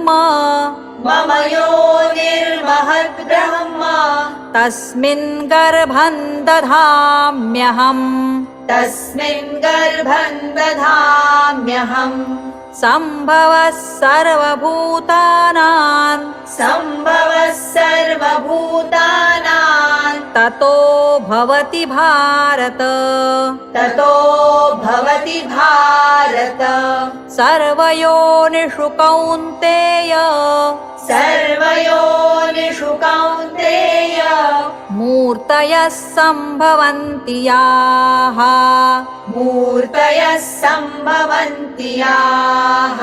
मम योनिर्महद्ब्रह्म तस्मिन् गर्भं दधाम्यहम् तस्मिन् गर्भं दधाम्यहम् सम्भवः सर्वभूतानां सम्भवः सर्वभूतानां ततो भवति भारत ततो भवति भारत सर्वयोनिषु कौन्तेय सर्वयोनिषु कौन्तेय मूर्तयः सम्भवन्ति याः मूर्तयः सम्भवन्ति याः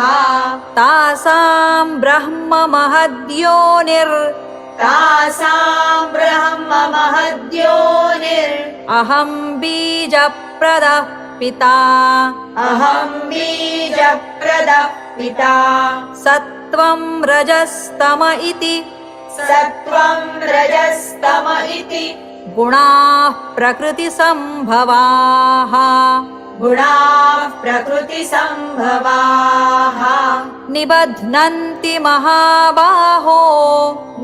तासां ब्रह्म तासां ब्रह्म महद्योनिर् अहं बीजप्रदः पिता अहं बीजप्रदः पिता सत्त्वं रजस्तम इति सत्त्वं रजस्तम इति गुणाः प्रकृतिसम्भवाः गुणाः प्रकृतिसम्भवाः निबध्नन्ति महाबाहो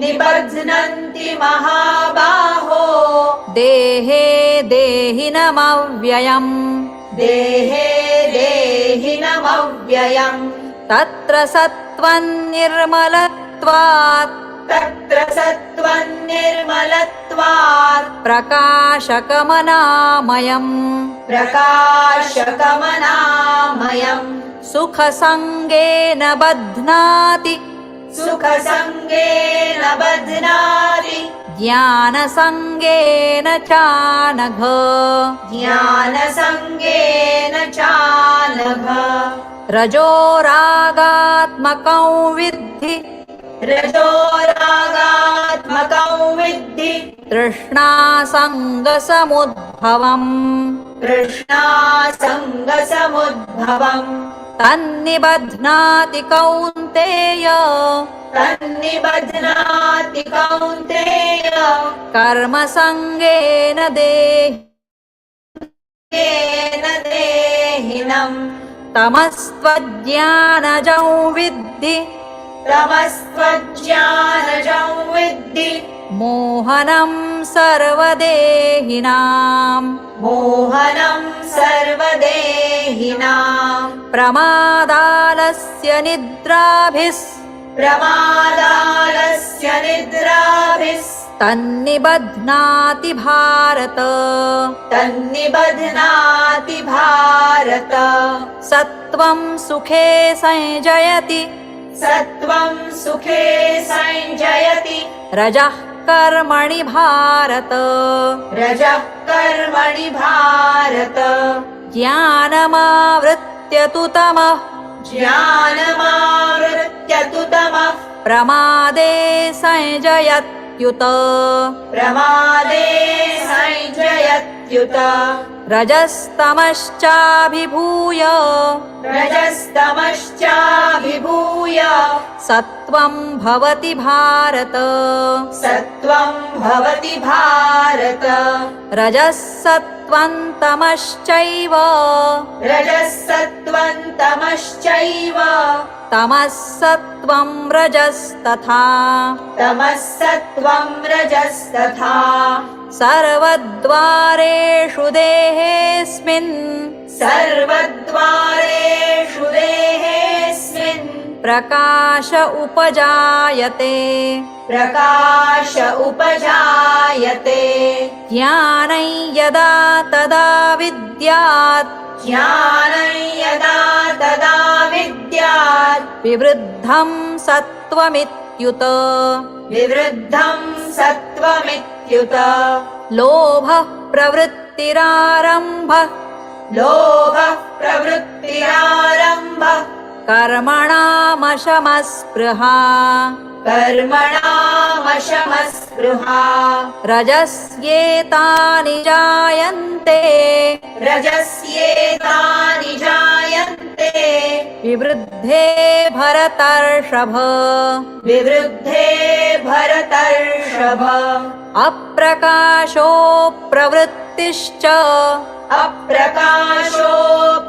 निबध्नन्ति महाबाहो देहे देहिनमव्ययम् देहे देहिनमव्ययम् तत्र सत्त्वं निर्मलत्वात् तत्र सत्त्वं निर्मलत्वात् प्रकाशकमनामयम् प्रकाशकमनामयम् सुखसङ्गेन बध्नाति सुखसङ्गेन बध्नाति ज्ञानसङ्गेन चानघ ज्ञानसङ्गेन चानघ रजोरागात्मकं विद्धि रजोरागात्मकं विद्धि तृष्णासङ्गसमुद्भवम् तृष्णासङ्गसमुद्भवम् तन्निबध्नाति कौन्तेय तन्निबध्नाति कौन्तेय कर्मसङ्गेन देहिनम् तमस्त्वज्ञानजं विद्धि तमस्त्वज्ञानजं विद्धि मोहनं सर्वदेहिनाम् मोहनं सर्वदेहिनाम् प्रमादालस्य प्रमादालस्य निद्राभिस्तन्निबध्नाति भारत तन्निबध्नाति भारत सत्त्वं सुखे संजयति सत्त्वं सुखे संजयति रजः कर्मणि भारत रजः कर्मणि भारत ज्ञानमावृत्य तु तमः ज्ञानमावृत्य तु तमः प्रमादे संजयत्युत प्रमादे संजयत्युत रजस्तमश्चाभिभूय रजस्तमश्चाभिभूय सत्त्वं भवति भारत सत्त्वं भवति भारत रजः सत्त्वं तमश्चैव रजः सत्त्वं तमश्चैव तमः सत्त्वं रजस्तथा तमः सत्त्वं रजस्तथा सर्वद्वारेषु देहेऽस्मिन् सर्वद्वारेषु देहेऽस्मिन् प्रकाश उपजायते प्रकाश उपजायते ज्ञानं यदा तदा विद्यात् ज्ञानं यदा तदा विद्यात् विवृद्धं सत्त्वमित्युत विवृद्धं सत्त्वमित्युत लोभः प्रवृत्तिरारम्भः लोभः प्रवृत्तिरारम्भः कर्मणामशमस्पृहा कर्मणामशमस्पृहा रजस्येतानि जायन्ते रजस्येतानि जायन्ते जायन्ते विवृद्धे भरतर्षभ विवृद्धे भरतर्षभ अप्रकाशो प्रवृत्तिश्च अप्रकाशो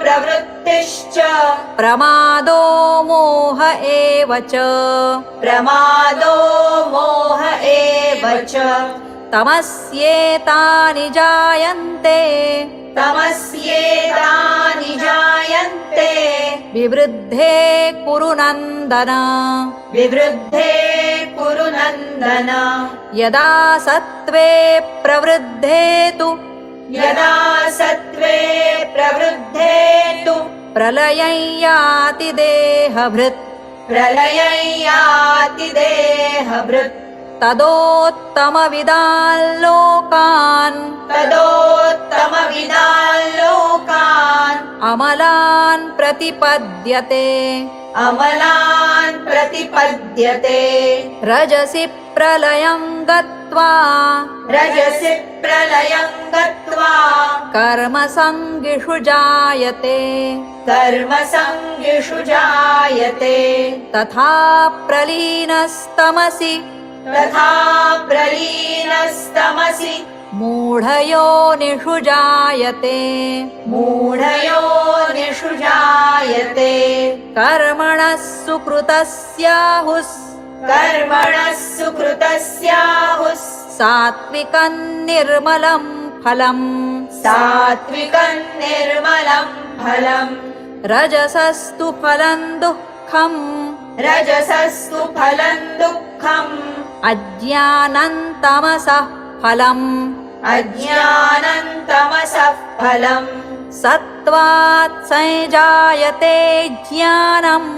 प्रवृत्तिश्च प्रमादो मोह एव च प्रमादो मोह एव च तमस्येतानि जायन्ते तमस्येतानि जायन्ते विवृद्धे कुरु नन्दन विवृद्धे कुरु नन्दन यदा सत्त्वे प्रवृद्धे तु यदा सत्त्वे प्रवृद्धे तु प्रलयं याति देहभृत् प्रलयं याति देहभृत् तदोत्तमविदान् लोकान् तदोत्तमविदान् लोकान् अमलान् प्रतिपद्यते अमलान् प्रतिपद्यते रजसि प्रलयं गत्वा रजसि प्रलयं गत्वा कर्मसङ्गिषु जायते कर्मसङ्गिषु जायते तथा प्रलीनस्तमसि तथा प्रलीनस्तमसि मूढयोनिषु जायते मूढयोनिषु जायते कर्मणः सुकृतस्याहुः कर्मणः सुकृतस्याहुः सात्विकं निर्मलं फलम् सात्विकं निर्मलं फलम् रजसस्तु फलं दुःखम् रजसस्तु फलं दुःखम् अज्ञानं तमसः फलम् अज्ञानं तमसः फलम् सत्त्वात् संजायते ज्ञानम्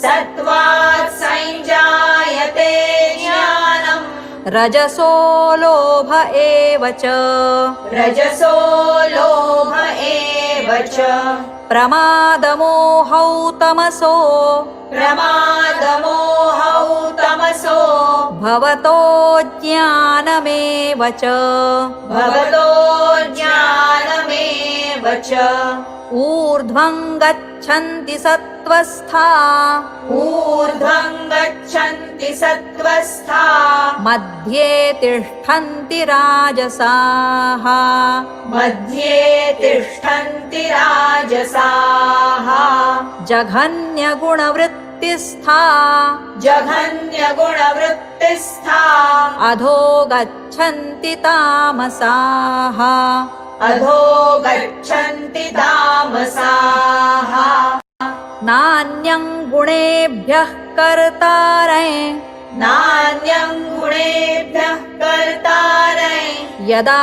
सत्त्वात् संजायते ज्ञानम् रजसो लोभ एव च रजसो लोभ एव च प्रमादमोहौ तमसो प्रमादमोहौ तमसो भवतो ज्ञानमेव च भवतो ज्ञानमेव च ऊर्ध्वं गच्छन्ति सत्त्वस्था ऊर्ध्वं गच्छन्ति सत्त्वस्था मध्ये तिष्ठन्ति राजसाः मध्ये तिष्ठन्ति राजसाः जघन्यगुणवृत्तिस्था जघन्यगुणवृत्तिस्था अधो गच्छन्ति तामसाः अधो गच्छन्ति तामसाः नान्यं गुणेभ्यः कर्तारै नान्यं गुणेभ्यः कर्तारै यदा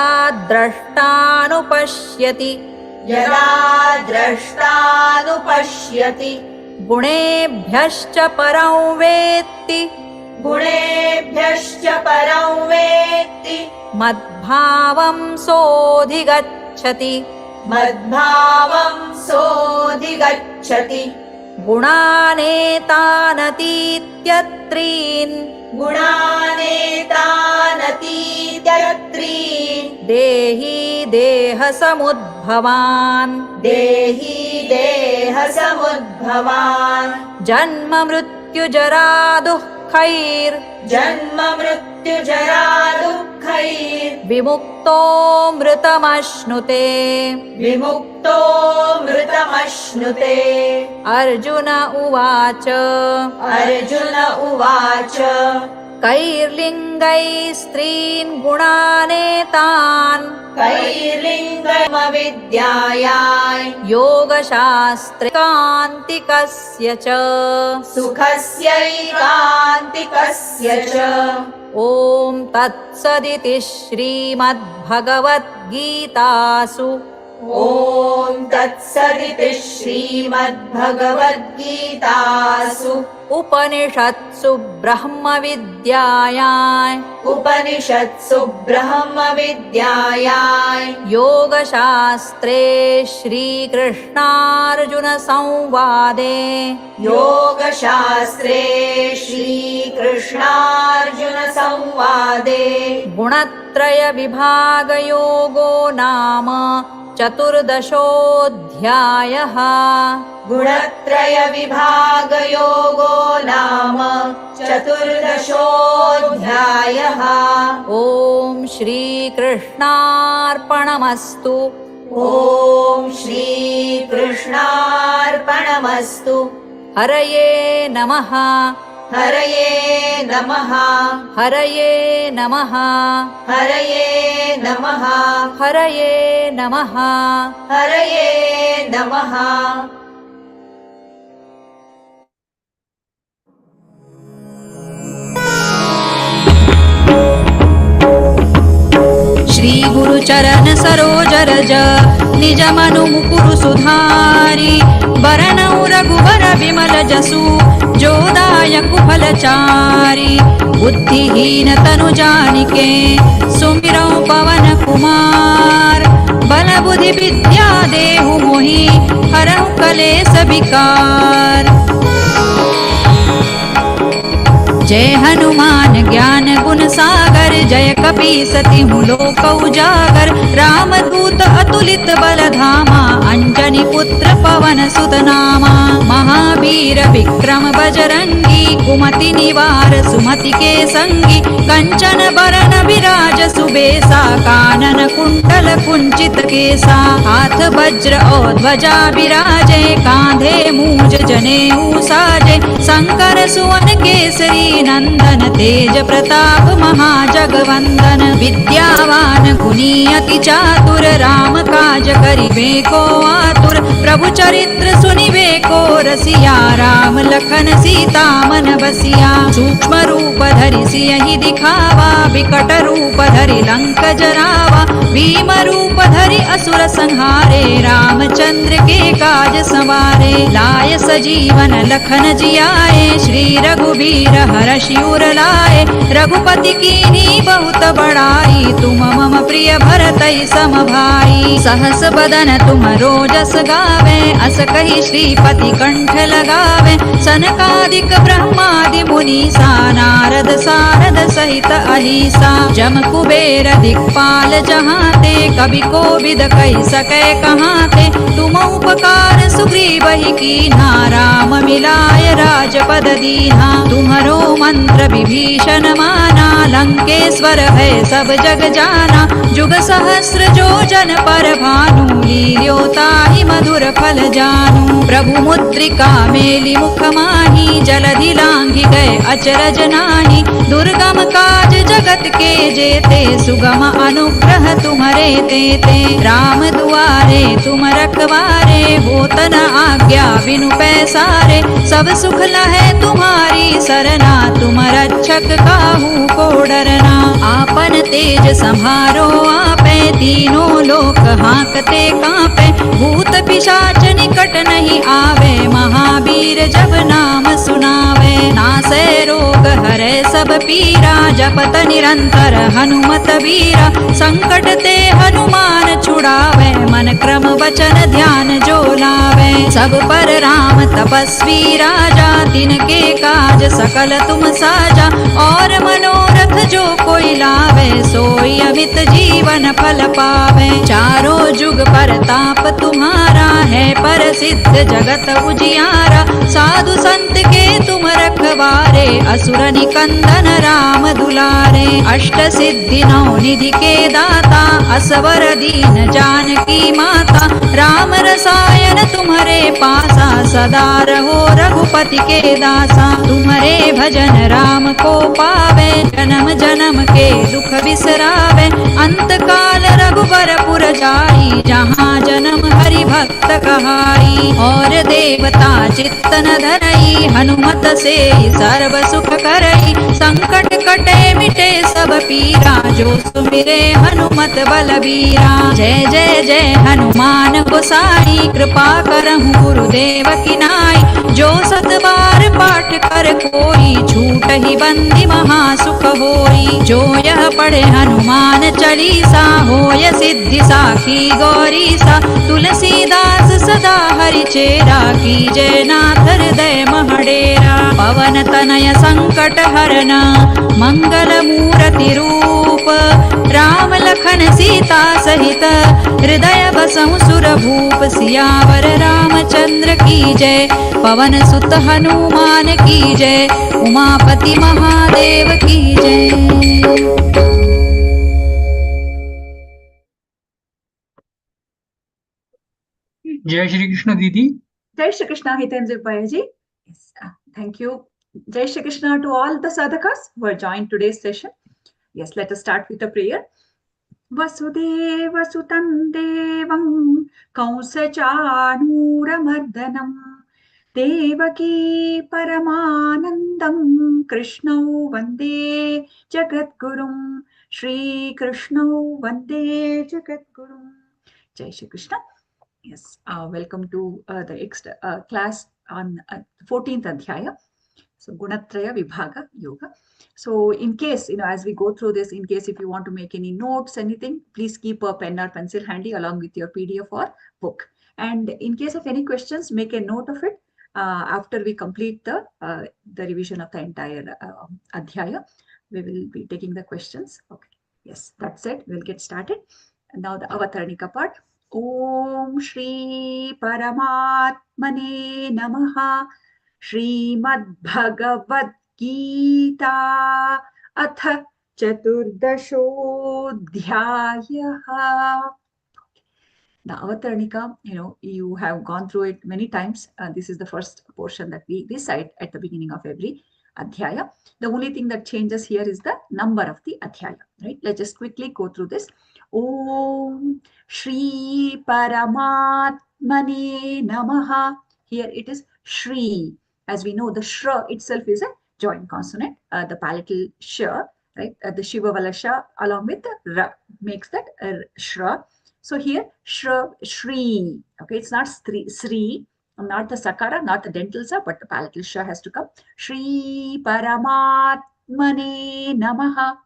द्रष्टानुपश्यति यदा द्रष्टानुपश्यति गुणेभ्यश्च परं वेत्ति गुणेभ्यश्च परं वेत्ति मद्भावं सोऽधिगच्छति मद्भावं सोऽधिगच्छति गुणानेतानतीत्यत्रीन् गुणानेतानतीत्यत्रीन् देही देहसमुद्भवान् देही देहसमुद्भवान् जन्म मृत्युजरा दुःखैर् जन्म मृत्युजरा दुःखैर् विमुक्तो मृतमश्नुते विमुक्तो मृतमश्नुते अर्जुन उवाच अर्जुन उवाच कैर्लिङ्गैः स्त्रीन् गुणानेतान् कैर्लिङ्गमविद्यायाय योगशास्त्रे कान्तिकस्य च सुखस्यैकान्तिकस्य च ॐ तत्सदिति श्रीमद्भगवद्गीतासु ॐ तत्सदिति श्रीमद्भगवद्गीतासु उपनिषत्सु ब्रह्मविद्यायां उपनिषत्सु ब्रह्मविद्यायां योगशास्त्रे श्रीकृष्णार्जुनसंवादे योगशास्त्रे श्रीकृष्णार्जुनसंवादे गुणत्रयविभागयोगो नाम चतुर्दशोऽध्यायः। गुणत्रयविभागयोगो नाम चतुर्दशोऽध्यायः। ॐ श्रीकृष्णार्पणमस्तु। ॐ श्रीकृष्णार्पणमस्तु। हरये नमः। हरये नमः। हरये नमः। हरये नमः। हरये नमः। हरये नमः। श्री गुरु चरण सरोज रज निज मनु मुकुरु सुधारी बरनउ रघुबर विमल जसु जो दायकु फलचारी। बुद्धिहीन तनु जानिके सुमिरौ पवन कुमार बल बुद्धि विद्या देहु मोहि हरहु कलेस विकार। जय हनुमान ज्ञान गुण सागर जय कपीसति लोक उजागर। रामदूत अतुलित बल धामा अंजनी पुत्र पवन सुत नामा। महावीर विक्रम बजरंगी कुमति निवार सुमति के संगी। कंचन बरन विराज सुबेसा कानन कुंडल कुंचित केसा। हाथ वज्र और ध्वजा विराजे कांधे मूज जनेऊ साजे। शंकर सुवन केसरी नंदन तेज प्रताप महाजगवंदन। विद्यावान गुणी अति चातुर राम काज करिबे को आतुर। प्रभु चरित्र सुनिबे को रसिया राम लखन सीता मन बसिया। सूक्ष्म रूप धरि सियहि दिखावा विकट रूप धरि लंक जरावा। भीम रूप धरि असुर संहारे रामचंद्र के काज संवारे। लाय सजीवन लखन जियाए श्री रघुबीर हरषि उर लाए। रघुपति कीन्ही बहुत बड़ाई तुम मम प्रिय भरतई सम भाई। सहस बदन तुम रोजस गावे अस कहि श्रीपति कंठ लगावे। सनकादिक ब्रह्मादि मुनीसा नारद सारद सहित अहिसा। जम कुबेर दिक्पाल जहाते कवि कोविद कहि सकै कहाते। तुम उपकार सुग्रीवहि कीन्हा राम मिलाय राजपद दीन्हा। तुम्हरो मंत्र विभीषण माना लंकेश्वर है सब जग जाना। जुग सहस्र जो जन पर भानु लील्योताहि मधुर फल जानू। प्रभु मुद्रिका मेलि मुख माही जलधि लांघि गए अचरज नाही। दुर्गम काज जगत के जेते सुगम अनुग्रह तुम्हरे तेते। राम दुआरे तुम रखवारे होत न आज्ञा बिनु पैसारे। सब सुख लहै तुम्हारी सरना तुम रक्षक काहू को डरना। आपन तेज सम्हारो आपे तीनों लोक हांकते कांपे। भूत पिशाच निकट नहीं आवे महावीर जब नाम सुनावे। नासै रोग हरै सब पीरा जपत निरंतर हनुमत वीरा। संकट ते हनुमान छुड़ावे मन क्रम वचन ध्यान जो लावे। सब पर राम तपस्वी राजा तिनके काज सकल तुम साजा। और मनोरथ जो कोई लावे सोई अमित जीवन फल पावे। चारों जुग परताप तुम्हारा है प्रसिद्ध जगत उजियारा। साधु संत के तुम रखवारे असुर निकंदन राम दुलारे। अष्ट सिद्धि नौ निधि के दाता असवर दीन जानकी माता। राम रसायन तुम्हारे पासा सदा रहो रघुपति के दासा। तुम्हारे भजन राम को पावे जन्म जन्म के दुख बिसरावे। अंत काल रघुबर पुर जाई जहाँ जन्म हरि भक्त कहाई। और देवता चित्तन धरई हनुमत से सर्व सुख करई। संकट कटे मिटे सब पीरा जो सुमिरे हनुमत बलबीरा। जय जय जय हनुमान गोसाई कृपा करहु गुरुदेव की नाई। जो सत बार पाठ कर कोई छूट ही बंदी महासुख होई। जो यह पढ़े हनुमान चालीसा होय सिद्धि साखी गौरीसा। तुलसीदास सदा हरि चेरा कीजे नाथ हृदय महडेरा। पवन तनय संकट हरना मंगल विठ्ठल मूर्ति रूप राम लखन सीता सहित हृदय बसहु सुर भूप सियावर रामचंद्र की जय पवन सुत हनुमान की जय उमापति महादेव की जय। जय श्री कृष्ण दीदी। Jai Shri Krishna, Hitendu Bhayaji. Yes, thank you. Jai Shri Krishna to all the sadhakas who have joined today's session. Yes, let us start with a prayer. Vasudeva Sutam Devam Kausachanuramardanam Devaki Paramanandam Krishnau Vande Jagadgurum Shri Krishnau Vande Jagadgurum. Jai Shri Krishna. Yes, welcome to the next class on 14th Adhyaya. So, Gunatraya Vibhaga Yoga. So, in case, as we go through this, in case if you want to make any notes, anything, please keep a pen or pencil handy along with your PDF or book. And in case of any questions, make a note of it after we complete the revision of the entire Adhyaya. We will be taking the questions. Okay. Yes, that's it. We'll get started. And now the Avataranика part. Om Shri Paramatmane Namaha Srimad Bhagavad Gita Atha Chaturdashodhyayaha. The Avataranика, you have gone through it many times. This is the first portion that we recite at the beginning of every Adhyaya. The only thing that changes here is the number of the Adhyaya, right? Let's just quickly go through this. Om Shri Paramatmane Namaha. Here it is Shri. As we know, the Shra itself is a joint consonant. The palatal Sh, right? The Shivavala Sha along with the Ra makes that Shra. So here Shri. Okay, it's not Sri, not the Sakara, not the dental Sa, but the palatal Sha has to come. Shri Paramatmane Namaha.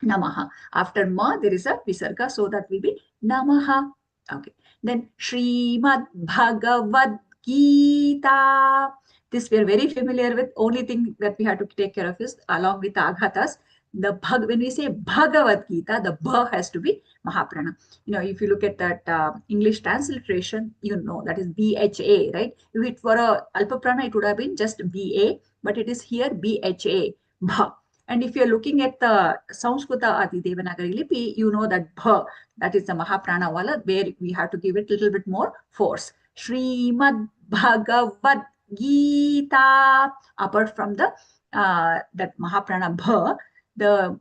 Namaha. After Ma, there is a Visarga, so that will be Namaha. Okay. Then Srimad Bhagavad Gita. This we are very familiar with. Only thing that we have to take care of is along with the Aghatas. When we say Bhagavad Gita, the Bha has to be Mahaprana. If you look at that English transliteration, that is BHA, right? If it were a Alpaprana, it would have been just BA, but it is here BHA, Bha. And if you're looking at the Sanskrita Adi Devanagari Lipi, you know that Bha, that is the Mahaprana Wala, where we have to give it a little bit more force. Srimad Bhagavad Gita. Apart from the that Mahaprana Bha, the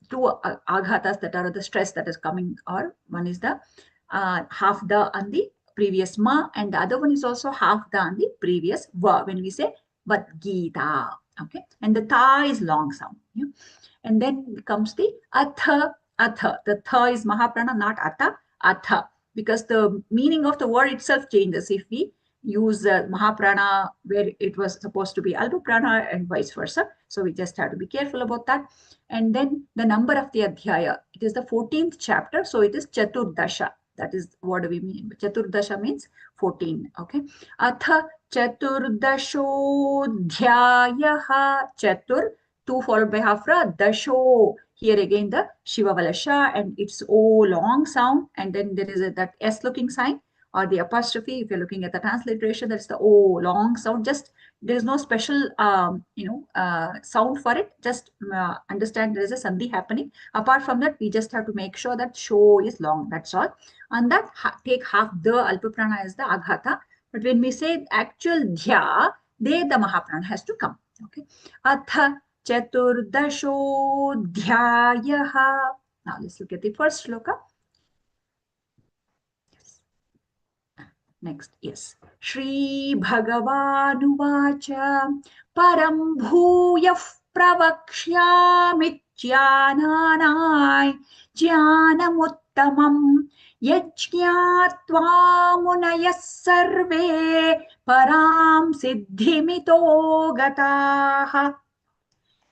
two aghatas that are the stress that is coming, or one is the half the on the previous Ma, and the other one is also half the on the previous Va when we say Vad Gita. Okay, and the Ta is long sound. Yeah? And then comes the Atha. Atha. The Tha is Mahaprana, not Atha. Atha. Because the meaning of the word itself changes if we use Mahaprana where it was supposed to be Alpaprana and vice versa. So we just have to be careful about that. And then the number of the Adhyaya. It is the 14th chapter. So it is Chaturdasha. That is what do we mean? Chaturdasha means 14. Okay. Atha Chaturdashodhyayaha. Chatur, 2 followed by Hafra. Dasho. Here again the Shivavala Sha, and it's O long sound. And then there is that S looking sign or the apostrophe. If you're looking at the transliteration, that's the O long sound. Just there is no special sound for it. Just understand there is a sandhi happening. Apart from that, we just have to make sure that sho is long. That's all. And that take half the Alpaprana as the Aghata. But when we say actual dhya, there the Mahaprana has to come. Okay. Atha Chaturdashodhyayaha. Now let's look at the first shloka. Yes. Next, yes. Shri Bhagavanuvacha Param Bhuyah Pravakshyami Jnananai Jnanamuttamam Yajñātvā munayas sarve Param Siddhimito Gataha.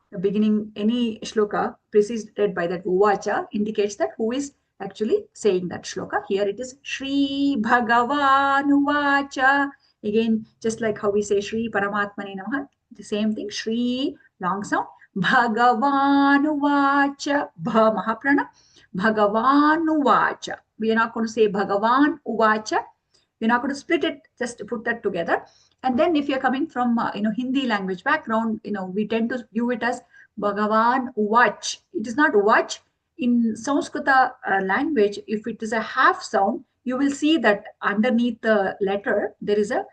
The beginning, any shloka preceded by that Uvacha indicates that who is actually saying that shloka. Here it is Shri Bhagavanuvacha. Again, just like how we say Shri Paramatmane Namaha, the same thing. Shri, long sound. Bhagavan Bha Mahaprana. Bhagavan We are not going to say Bhagavan Uvacha. We're not going to split it, just put that together. And then if you're coming from Hindi language background, we tend to view it as Bhagavan Uvach. It is not Uvach. In Sanskrita language, if it is a half sound, you will see that underneath the letter there is a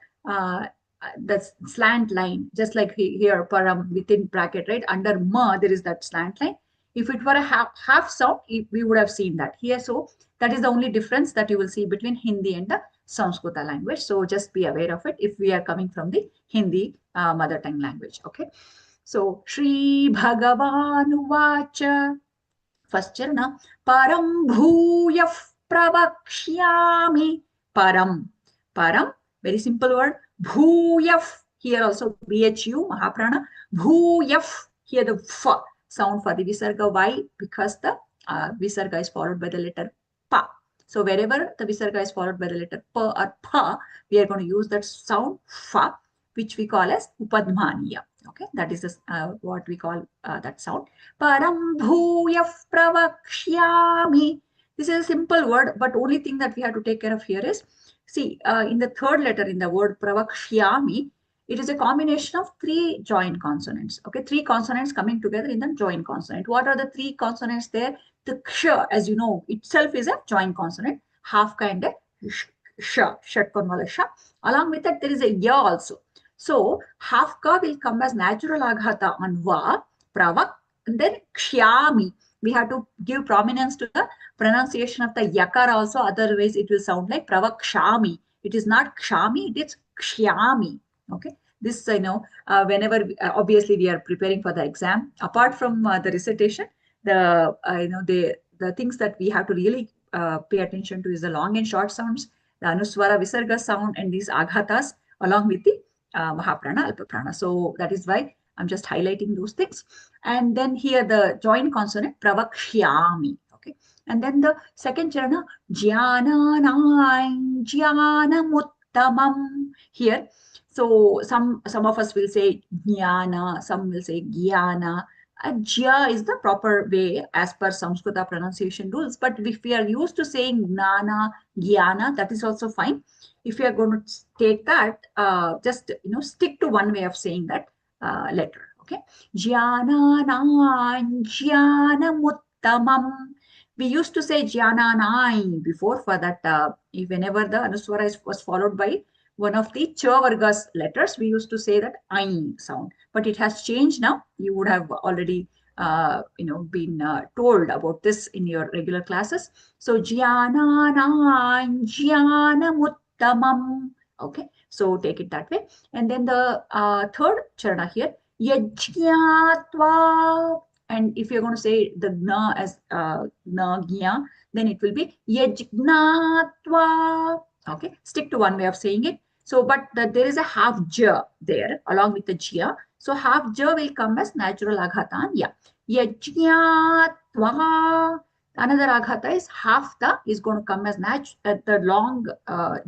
the slant line, just like here param within bracket, right? Under ma there is that slant line. If it were a half sound, we would have seen that here. So that is the only difference that you will see between Hindi and the Sanskrita language. So just be aware of it if we are coming from the Hindi mother tongue language. Okay. So Shri Bhagavan Vacha. First charana. Param bhuyah pravakshyami. Param. Param. Very simple word. Bhuyah. Here also BHU, Mahaprana. Bhuyah. Here the f sound for the visarga. Why? Because the visarga is followed by the letter pa. So wherever the visarga is followed by the letter pa or pa, we are going to use that sound fa, which we call as upadmaniya. Okay, that is what we call that sound. Param bhuyah pravakshyami. This is a simple word, but only thing that we have to take care of here is, see, in the third letter in the word pravakshyami, it is a combination of three joint consonants. Okay, three consonants coming together in the joint consonant. What are the three consonants there? The ksha, as you know, itself is a joint consonant. Half kind of sha, shatkonvala sha. Along with that, there is a ya also. So half ka will come as natural aghata on va, pravak, and then kshyami. We have to give prominence to the pronunciation of the yakar also. Otherwise, it will sound like pravakshami. It is not kshami, it is kshyami. Okay. This, whenever obviously we are preparing for the exam, apart from the recitation, the things that we have to really pay attention to is the long and short sounds, the anuswara visarga sound, and these aghatas along with the Mahaprana, Alpaprana. So that is why I'm just highlighting those things. And then here the joint consonant, pravakshyami. Okay. And then the second charana, jnananaim jnanamuttamam. Here, so some of us will say jnana, some will say gyana. Jya is the proper way as per Samskrita pronunciation rules. But if we are used to saying gnana, gyana, that is also fine. If you are going to take that, just stick to one way of saying that letter. Okay, jnananaim jnanamuttamam. We used to say jnananaim before for that. Whenever the anuswara was followed by one of the cha vargas letters, we used to say that ain sound. But it has changed now. You would have already been told about this in your regular classes. So jnananaim jnanamuttamam. Okay, so take it that way. And then the third charana here, yajñatva. And if you're going to say the na as na gya, then it will be yajñatva. Okay, stick to one way of saying it. So, but there is a half ja there along with the jya. So half ja will come as natural aghata. Yeah, yajñatva. Another aghata is half ta is going to come as the long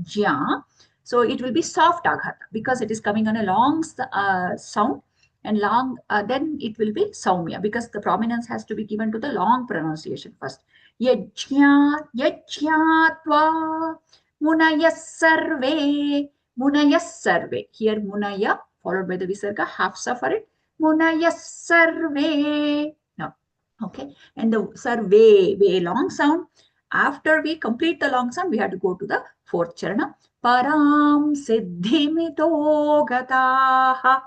jya. So it will be soft aghata because it is coming on a long sound, and long, then it will be saumya because the prominence has to be given to the long pronunciation first. Yajñatva munayas sarve. Munayas sarve. Here munaya followed by the visarga, half sa for it. Munayas sarve. No. Okay. And the sarve, a long sound. After we complete the long sound, we have to go to the fourth charana. Param siddhimito gataha.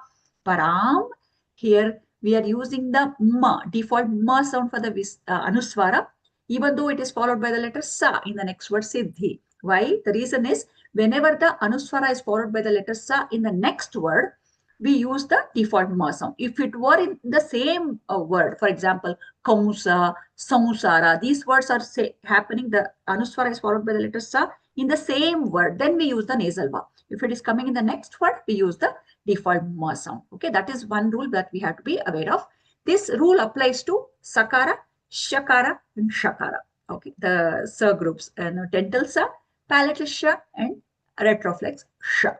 Param. Here we are using the ma, default ma sound for the anuswara, even though it is followed by the letter sa in the next word siddhi. Why? The reason is whenever the anuswara is followed by the letter sa in the next word, we use the default ma sound. If it were in the same word, for example, kamusa, samsara, these words are happening, the anuswara is followed by the letter sa in the same word, then we use the nasal va. If it is coming in the next word, we use the default ma sound. Okay, that is one rule that we have to be aware of. This rule applies to sakara, shakara, and shakara. Okay, the sa groups, dental sa, palatal sha, and retroflex sha.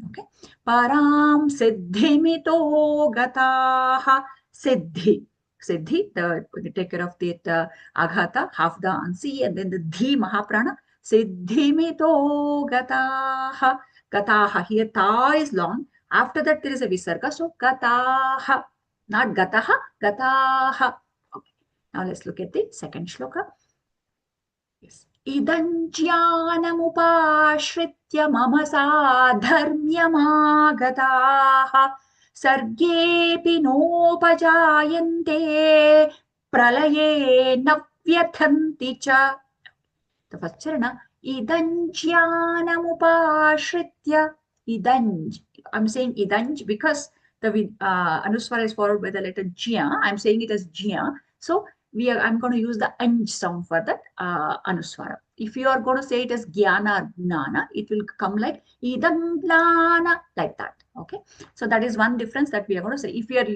Okay, param siddhimito gataha. Siddhi. Siddhi, we take care of the aghata, half the ansi, and then the dhi mahaprana. Siddhimito gataha. Gataha. Here ta is long. After that there is a visarga. So gataha. Not gataha, gataha. Okay. Now let's look at the second shloka. Yes. Idam jnanamupashritya mama sadharmyamagataha sargepi nopajayante pralaye navyathanti cha. The first charana, idanjyanamupashritya. Idanj. I'm saying idanj because the anuswara is followed by the letter jya. I'm saying it as jya. So I'm going to use the anj sound for that anuswara. If you are going to say it as jnana or gnana, it will come like idam gnana, like that. Okay. So that is one difference that we are going to say. If you are,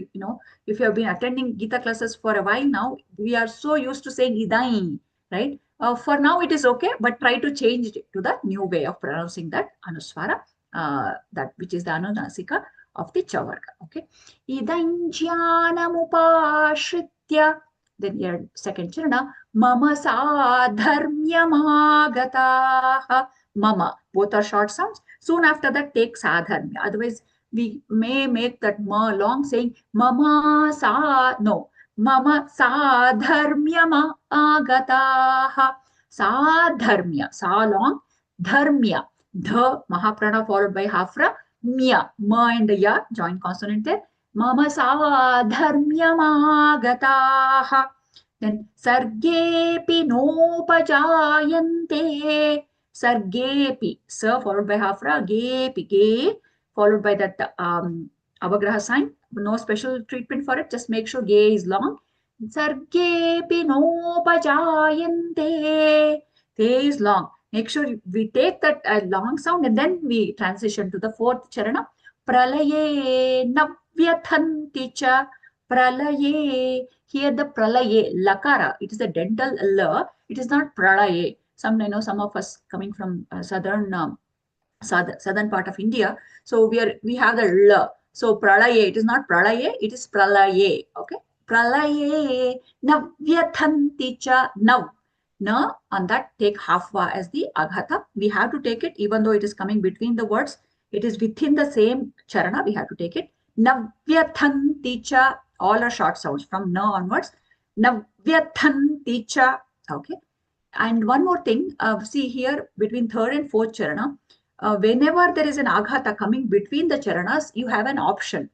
if you have been attending Gita classes for a while now, we are so used to saying idai, right? For now, it is okay, but try to change it to the new way of pronouncing that anuswara, that which is the anunasika of the chavarga. Okay. Idanjyanamupashritya. Then your second charana, mama sadharmyamagataha. Mama. Both are short sounds. Soon after that, take sadharmya. Otherwise, we may make that ma long, saying mama sa. No. Mama sadharmyama agataha. Sadharmya. Sa long. Dharmya. The mahaprana followed by hafra. Mya. Ma and ya. Joint consonant there. Mama sadharmyama agataha. Then sargepi nopajayante. Sargepi. Sa followed by hafra. Gepi. Ge. Followed by that avagraha sign. No special treatment for it. Just make sure ge is long. Sargepi nopajayante. Te is long. Make sure we take that long sound and then we transition to the fourth charana. Pralaye navyathanti cha. Pralaye. Here the pralaye, lakara. It is a dental l. It is not pralaye. Some of us coming from southern part of India. So we have the l. So pralaye, it is not pralaye, it is pralaye. Okay. Pralaye navyathanti cha. Nav. Na, on that take halfva as the aghata. We have to take it even though it is coming between the words. It is within the same charana. We have to take it. Navyathanti cha. All are short sounds from na onwards. Navyathanti cha. Okay. And one more thing. See here between third and fourth charana. Whenever there is an aghata coming between the charanas, you have an option.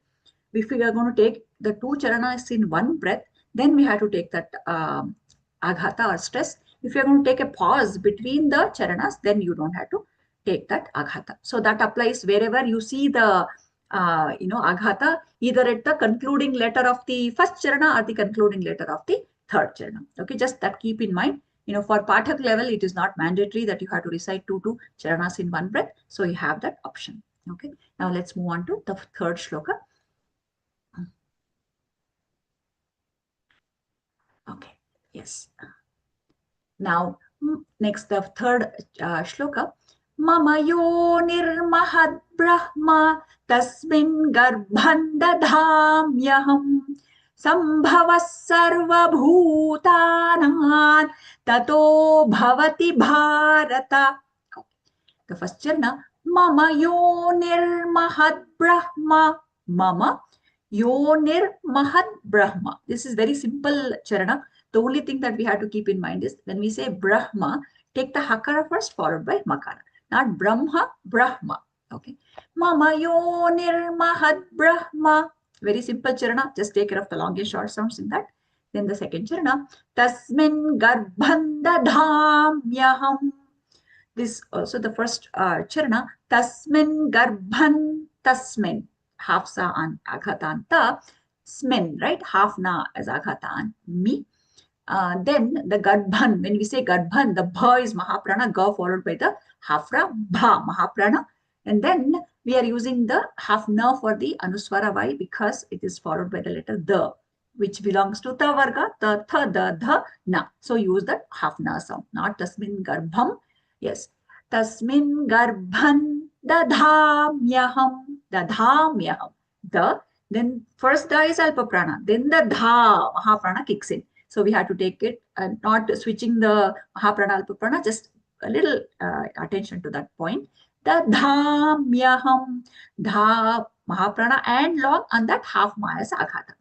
If we are going to take the two charanas in one breath, then we have to take that aghata or stress. If you're going to take a pause between the charanas, then you don't have to take that aghata. So that applies wherever you see the aghata, either at the concluding letter of the first charana or the concluding letter of the third charana. Okay, just that keep in mind. For Pathak level, it is not mandatory that you have to recite two charanas in one breath. So you have that option. Okay. Now let's move on to the third shloka. Okay. Yes. Now, next, the third shloka. Mama yonirmahad brahma tasmin garbhan dadhamyaham sambhavas sarvabhutanan tato bhavati bharata. The first charana, mama yonirmahad brahma. Mama yonirmahad brahma. This is very simple charana. The only thing that we have to keep in mind is when we say Brahma, take the Hakara first followed by Makara. Not Brahma, Brahma. Okay. Mama yonir mahad Brahma. Very simple charana. Just take care of the long and short sounds in that. Then the second charana. Tasmin garbhan dadhamyaham. This also the first charana. Tasmin garbhan. Tasmin. Half sa an aghatanta. Smin, right? Half na as aghatan. Me. Then the garbhan, when we say garbhan, the bha is mahaprana, ga followed by the hafra, bha mahaprana. And then we are using the half na for the anuswara. Why? Because it is followed by the letter the, which belongs to ta varga, ta, tha, da, dha, na. So use that half na sound, not tasmin garbham. Yes. Tasmin garbhan dadhamyaham. Dadhamyaham. The Then first da is alpa prana, then the dha mahaprana kicks in. So we have to take it, not switching the mahaprana alpa prana, just a little attention to that point. The dhamyaham, dha mahaprana and long, and that half maya is aghata.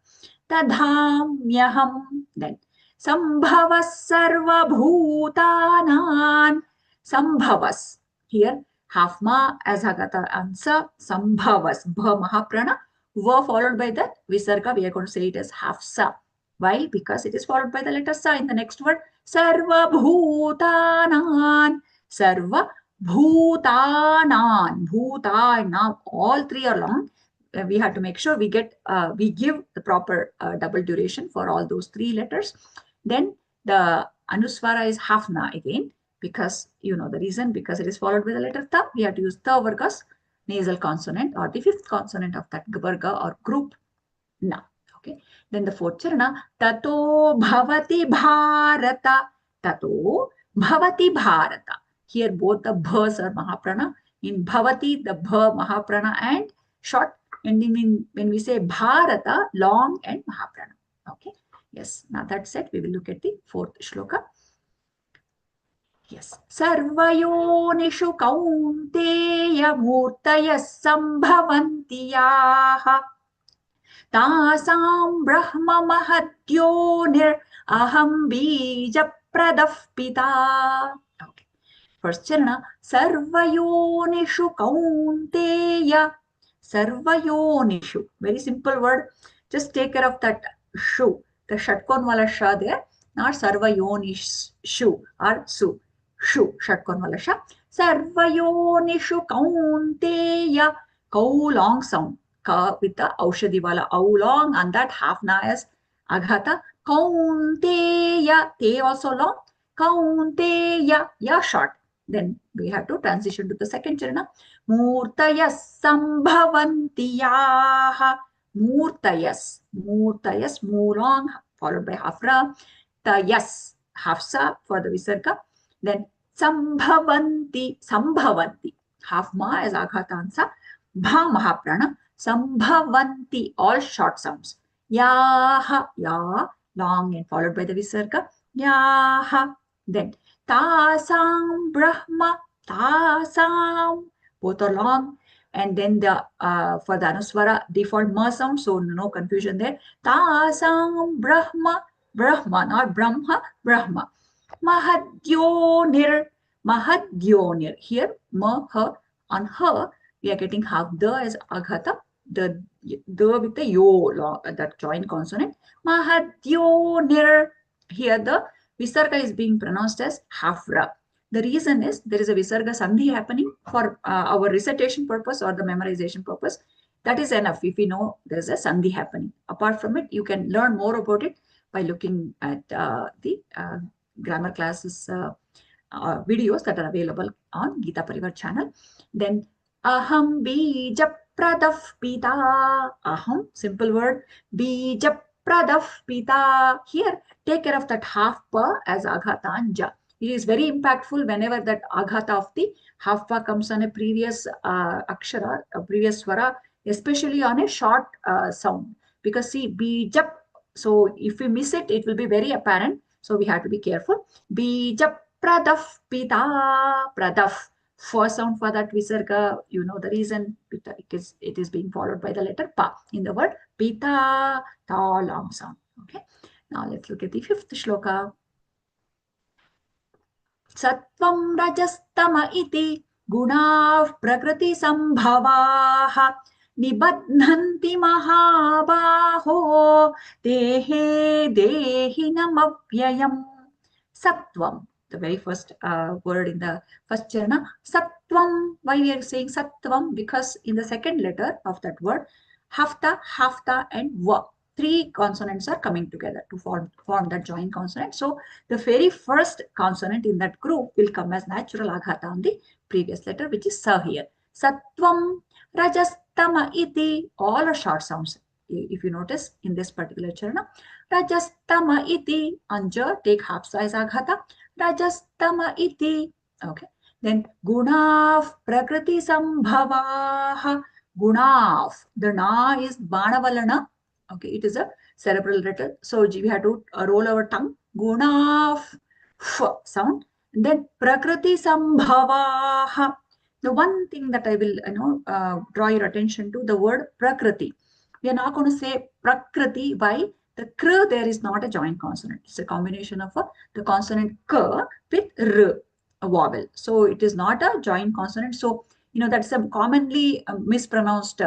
Tadhamyaham. Then Sambhavas sarvabhutanan. Sambhavas. Here, half ma as Agata answer. Sambhavas. Bha mahaprana. Va followed by the visarga. We are going to say it as half sa. Why? Because it is followed by the letter sa in the next word. Sarvabhutanan. Sarva bhutanan. Bhutan. Now all three are long. We have to make sure we give the proper double duration for all those three letters. Then the anuswara is half na again, because you know the reason, because it is followed by the letter ta. We have to use ta vargas, nasal consonant, or the fifth consonant of that varga or group, na. Okay. Then the fourth charana, tato bhavati bharata. Tato bhavati bharata. Here both the bhas are mahaprana. In bhavati, the bha mahaprana and short. And when we say Bharata, long and Mahaprana. Okay. Yes. Now that said, we will look at the fourth shloka. Yes. Sarvayonishu kaunteya murtaya sambhavanti yaha tasam brahma mahadyonir aham bija pradafpita. Okay. First charana, Sarvayonishu kaunteya. Sarvayonishu. Very simple word. Just take care of that shu. The shatkon wala sha there. Not sarvayonishu or su. Shu. Shatkon wala sha. Sarvayonishu kaunteya. Kau long sound. Ka with the aushadhi wala au long, and that half na is aghata. Kaunteya. Te also long. Kaunteya. Ya short. Then we have to transition to the second charana. Murtayas sambhavantiyaha. Murtayas. Murtayas. Mu long followed by hafra. Tayas. Hafsa for the visarga. Then sambhavanti. Sambhavanti. Half ma is aghatansa. Bha mahaprana. Sambhavanti. All short sounds. Yaha. Ya. Long and followed by the visarga. Yaha. Then tasam brahma. Tasam. Both are long. And then the for the anuswara default ma sound, so no confusion there. Tasam brahma. Brahma, not brahma. Brahma. Mahadyonir. Mahadyonir. Here ma, her. On her we are getting half the as aghata. The with the yo long, that joint consonant. Mahadyonir. Here the visarga is being pronounced as hafra. The reason is there is a visarga sandhi happening for our recitation purpose or the memorization purpose. That is enough if we know there is a sandhi happening. Apart from it, you can learn more about it by looking at the grammar classes videos that are available on Gita Pariwar channel. Then aham bija pradafpita. Aham, simple word. Bija pradafpita. Here, take care of that half pa as aghatanja. It is very impactful whenever that aghata of the half pa comes on a previous akshara, a previous swara, especially on a short sound. Because see, bija. So if we miss it, it will be very apparent. So we have to be careful. Bija pradaf pita. Pradaf. First sound for that visarga, you know the reason. It is being followed by the letter pa in the word pita. Ta long sound. Okay. Now let's look at the fifth shloka. Sattvam rajastama iti gunav prakriti sambhavaha nibadhanti mahabaho dehe dehinamavyayam. Sattvam, the very first word in the first charana. Sattvam. Why we are saying sattvam? Because in the second letter of that word, hafta, hafta and va. Three consonants are coming together to form that joint consonant. So the very first consonant in that group will come as natural aghata on the previous letter, which is sa here. Sattvam rajastama iti. All are short sounds. If you notice in this particular charana, rajastama iti. Anja, take half size aghata. Rajastama iti. Okay. Then gunav prakriti sambhavaha. Gunaf. The na is Banavalana. Okay, it is a cerebral letter. So we have to roll our tongue. Gunaf sound. And then Prakriti Sambhavaha. The one thing that I will draw your attention to, the word Prakriti. We are not going to say Prakriti. Why? The kr there is not a joint consonant. It's a combination of the consonant k with r, a vowel. So it is not a joint consonant. So that's a commonly mispronounced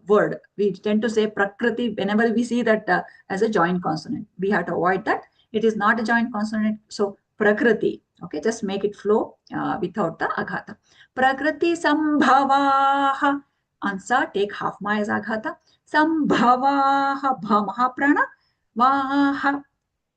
word. We tend to say Prakriti whenever we see that as a joint consonant. We have to avoid that. It is not a joint consonant. So Prakriti. Okay, just make it flow without the aghata. Prakriti Sambhavaha. Answer, take half ma as aghata. Sambhavaha bha mahaprana vaha.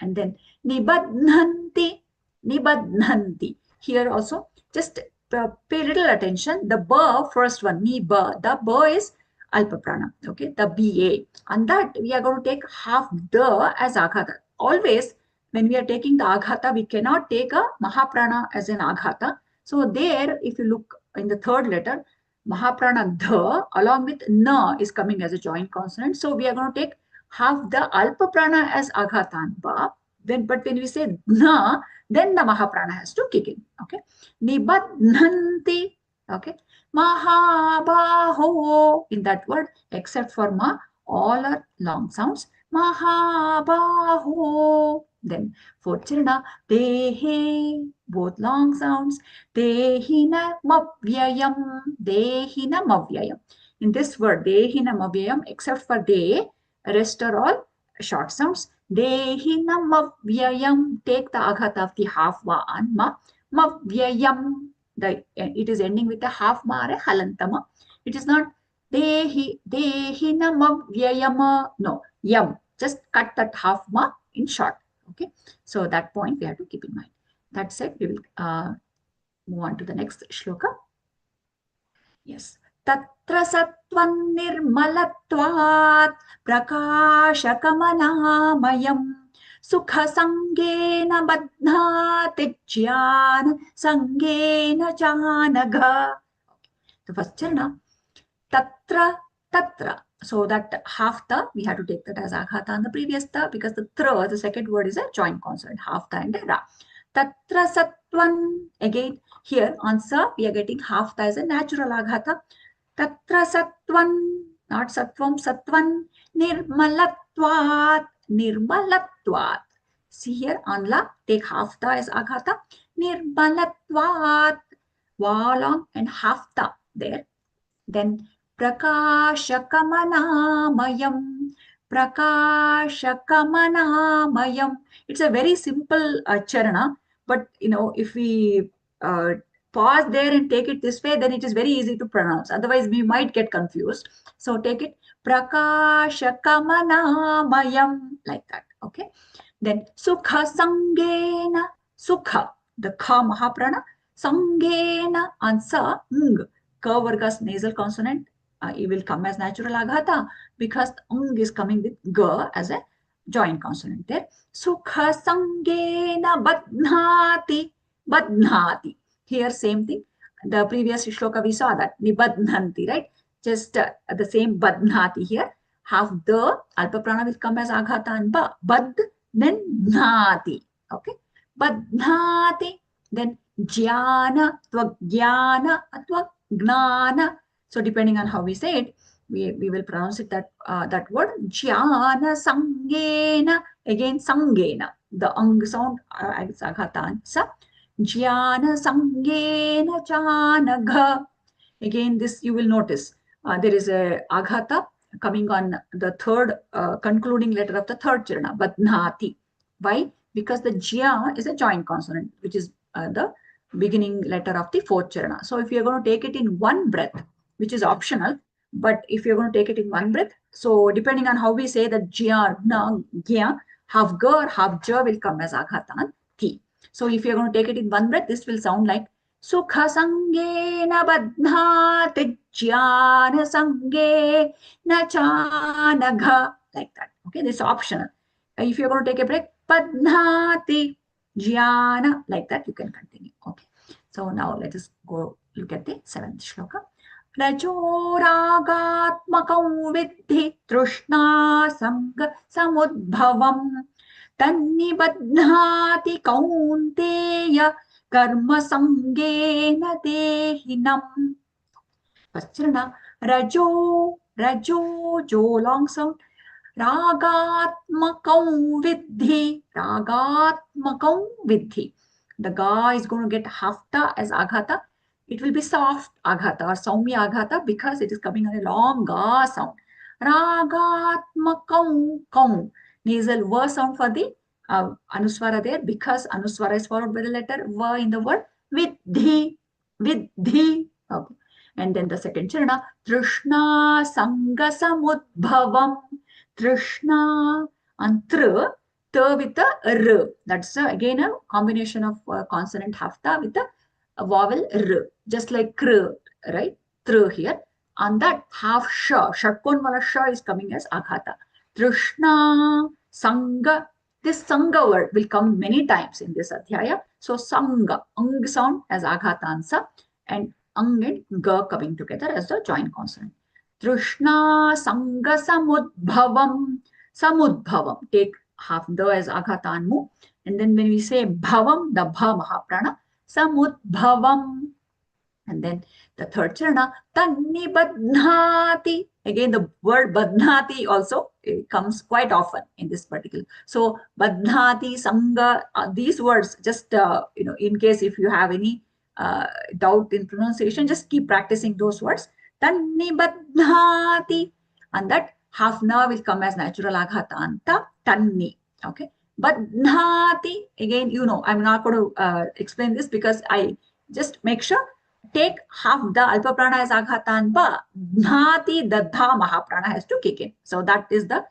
And then nibadhanti. Nibadhanti. Here also, just pay little attention. The ba, first one, ni ba. The ba is alpa prana. Okay, the ba. And that we are going to take half the as aghata. Always, when we are taking the aghata, we cannot take a mahaprana as an aghata. So there, if you look in the third letter, mahaprana dha along with na is coming as a joint consonant. So we are going to take half the alpa prana as aghatan ba. Then, but when we say na, then the mahaprana has to kick in. Okay, nibadhanti. Okay, mahabaho. In that word, except for ma, all are long sounds. Mahabaho. Then fourth chirana, dehe, both long sounds. Dehina mavyayam, dehina mavyayam. In this word, dehina mavyayam, except for de, rest are all short sounds. Dehina mavyayam, take the aghata of the half va and ma. Mavyayam, it is ending with a half ma or halantama. It is not dehina mavyayama. No, yam. Just cut that half ma in short. Okay, so that point we have to keep in mind. That said, we will move on to the next shloka. Yes. Tatra sattvam nirmalatvat prakashakamanāmayam sukha sangena badhnāti jnana sangena janagha. The first charana, tatra, tatra. So that half the, we have to take that as aghata on the previous ta, because the tra, the second word, is a joint consonant, half the and ra. Tatra sattvan. Again, here on sa, we are getting half the as a natural aghata. Tatra sattvan, not sattvam, sattvan. Nirmalatvat, nirmalatvat. See here on la, take half the as aghata. Nirmalatvat, va long and half the there. Then prakashakamanāmayam, prakashakamanāmayam. It's a very simple charana, but if we pause there and take it this way, then it is very easy to pronounce. Otherwise, we might get confused. So take it prakashakamanāmayam, like that. Okay. Then sukha sangena, sukha, the kha mahaprana, sangena answer ng. Ka varga's nasal consonant, it will come as natural aghata because ung is coming with ga as a joint consonant there. Sukha sangena badhnati, badhnati. Here same thing. The previous shloka we saw that nibadhanti, right? Just the same badhnati here. Half the alpa prana will come as aghata and ba. Bad, then nati. Okay. Badhnati. Then jnana, atva jnana, atva gnana. So depending on how we say it, we will pronounce it that word jnana sangena. Again sangena, the ang sound is aghata sa. Jnana sangena janagha. Again, this you will notice there is a aghata coming on the third concluding letter of the third charana, badhnati. Why? Because the jya is a joint consonant, which is the beginning letter of the fourth charana. So if you're going to take it in one breath, which is optional, but if you're going to take it in one breath, so depending on how we say that jya, na, gya, half ga or half ja will come as aghatan ti. So if you're going to take it in one breath, this will sound like sukha sangena badhnati jnana sangena janagha, like that. Okay, this is optional. If you're going to take a break, badhnati jnana, like that, you can continue. Okay, so now let us go look at the seventh shloka. रजोरागात्मकं विद्धि तृष्णा संग समुद्भवम् तन्निबध्नाति कौन्तेय कर्म संगेन देहिनम् पश्चरण रजो रजो जो long sound ragatmakam vidhi ragatmakam vidhi the ga is going to get hafta as aghata. It will be soft aghata or saumya aghata because it is coming on a long ga sound. Ragatmakam kam nasal v sound for the anuswara there because anuswara is followed by the letter v in the word vidhi vidhi. Okay. And then the second charana, Trishna Sanga Samudbhavam. Trishna and Tr with the R. That's again a combination of consonant hafta with a vowel R. Just like Kr, right? Tr here. On that half Sha, Shatkon wala Sha is coming as Aghata. Trishna Sanga. This Sanga word will come many times in this Adhyaya. So Sanga, Ang sound as Aghatansa and ang and ga coming together as the joint consonant. Trishna sanga samudbhavam. Samudbhavam. Take half the as aghatanmu. And then when we say bhavam, the bha mahaprana. Samudbhavam. And then the third charana, tanni badhnati. Again, the word badhnati also comes quite often in this particular. So badhnati, sanga, these words just, in case if you have any doubt in pronunciation, just keep practicing those words. Tanni badhnati. And that half na will come as natural aghatanta, tanni. Okay. Badhnati. Again, I'm not going to explain this because I just make sure take half the alpa prana as aghatan ba dhati the dha mahaprana has to kick in. So that is the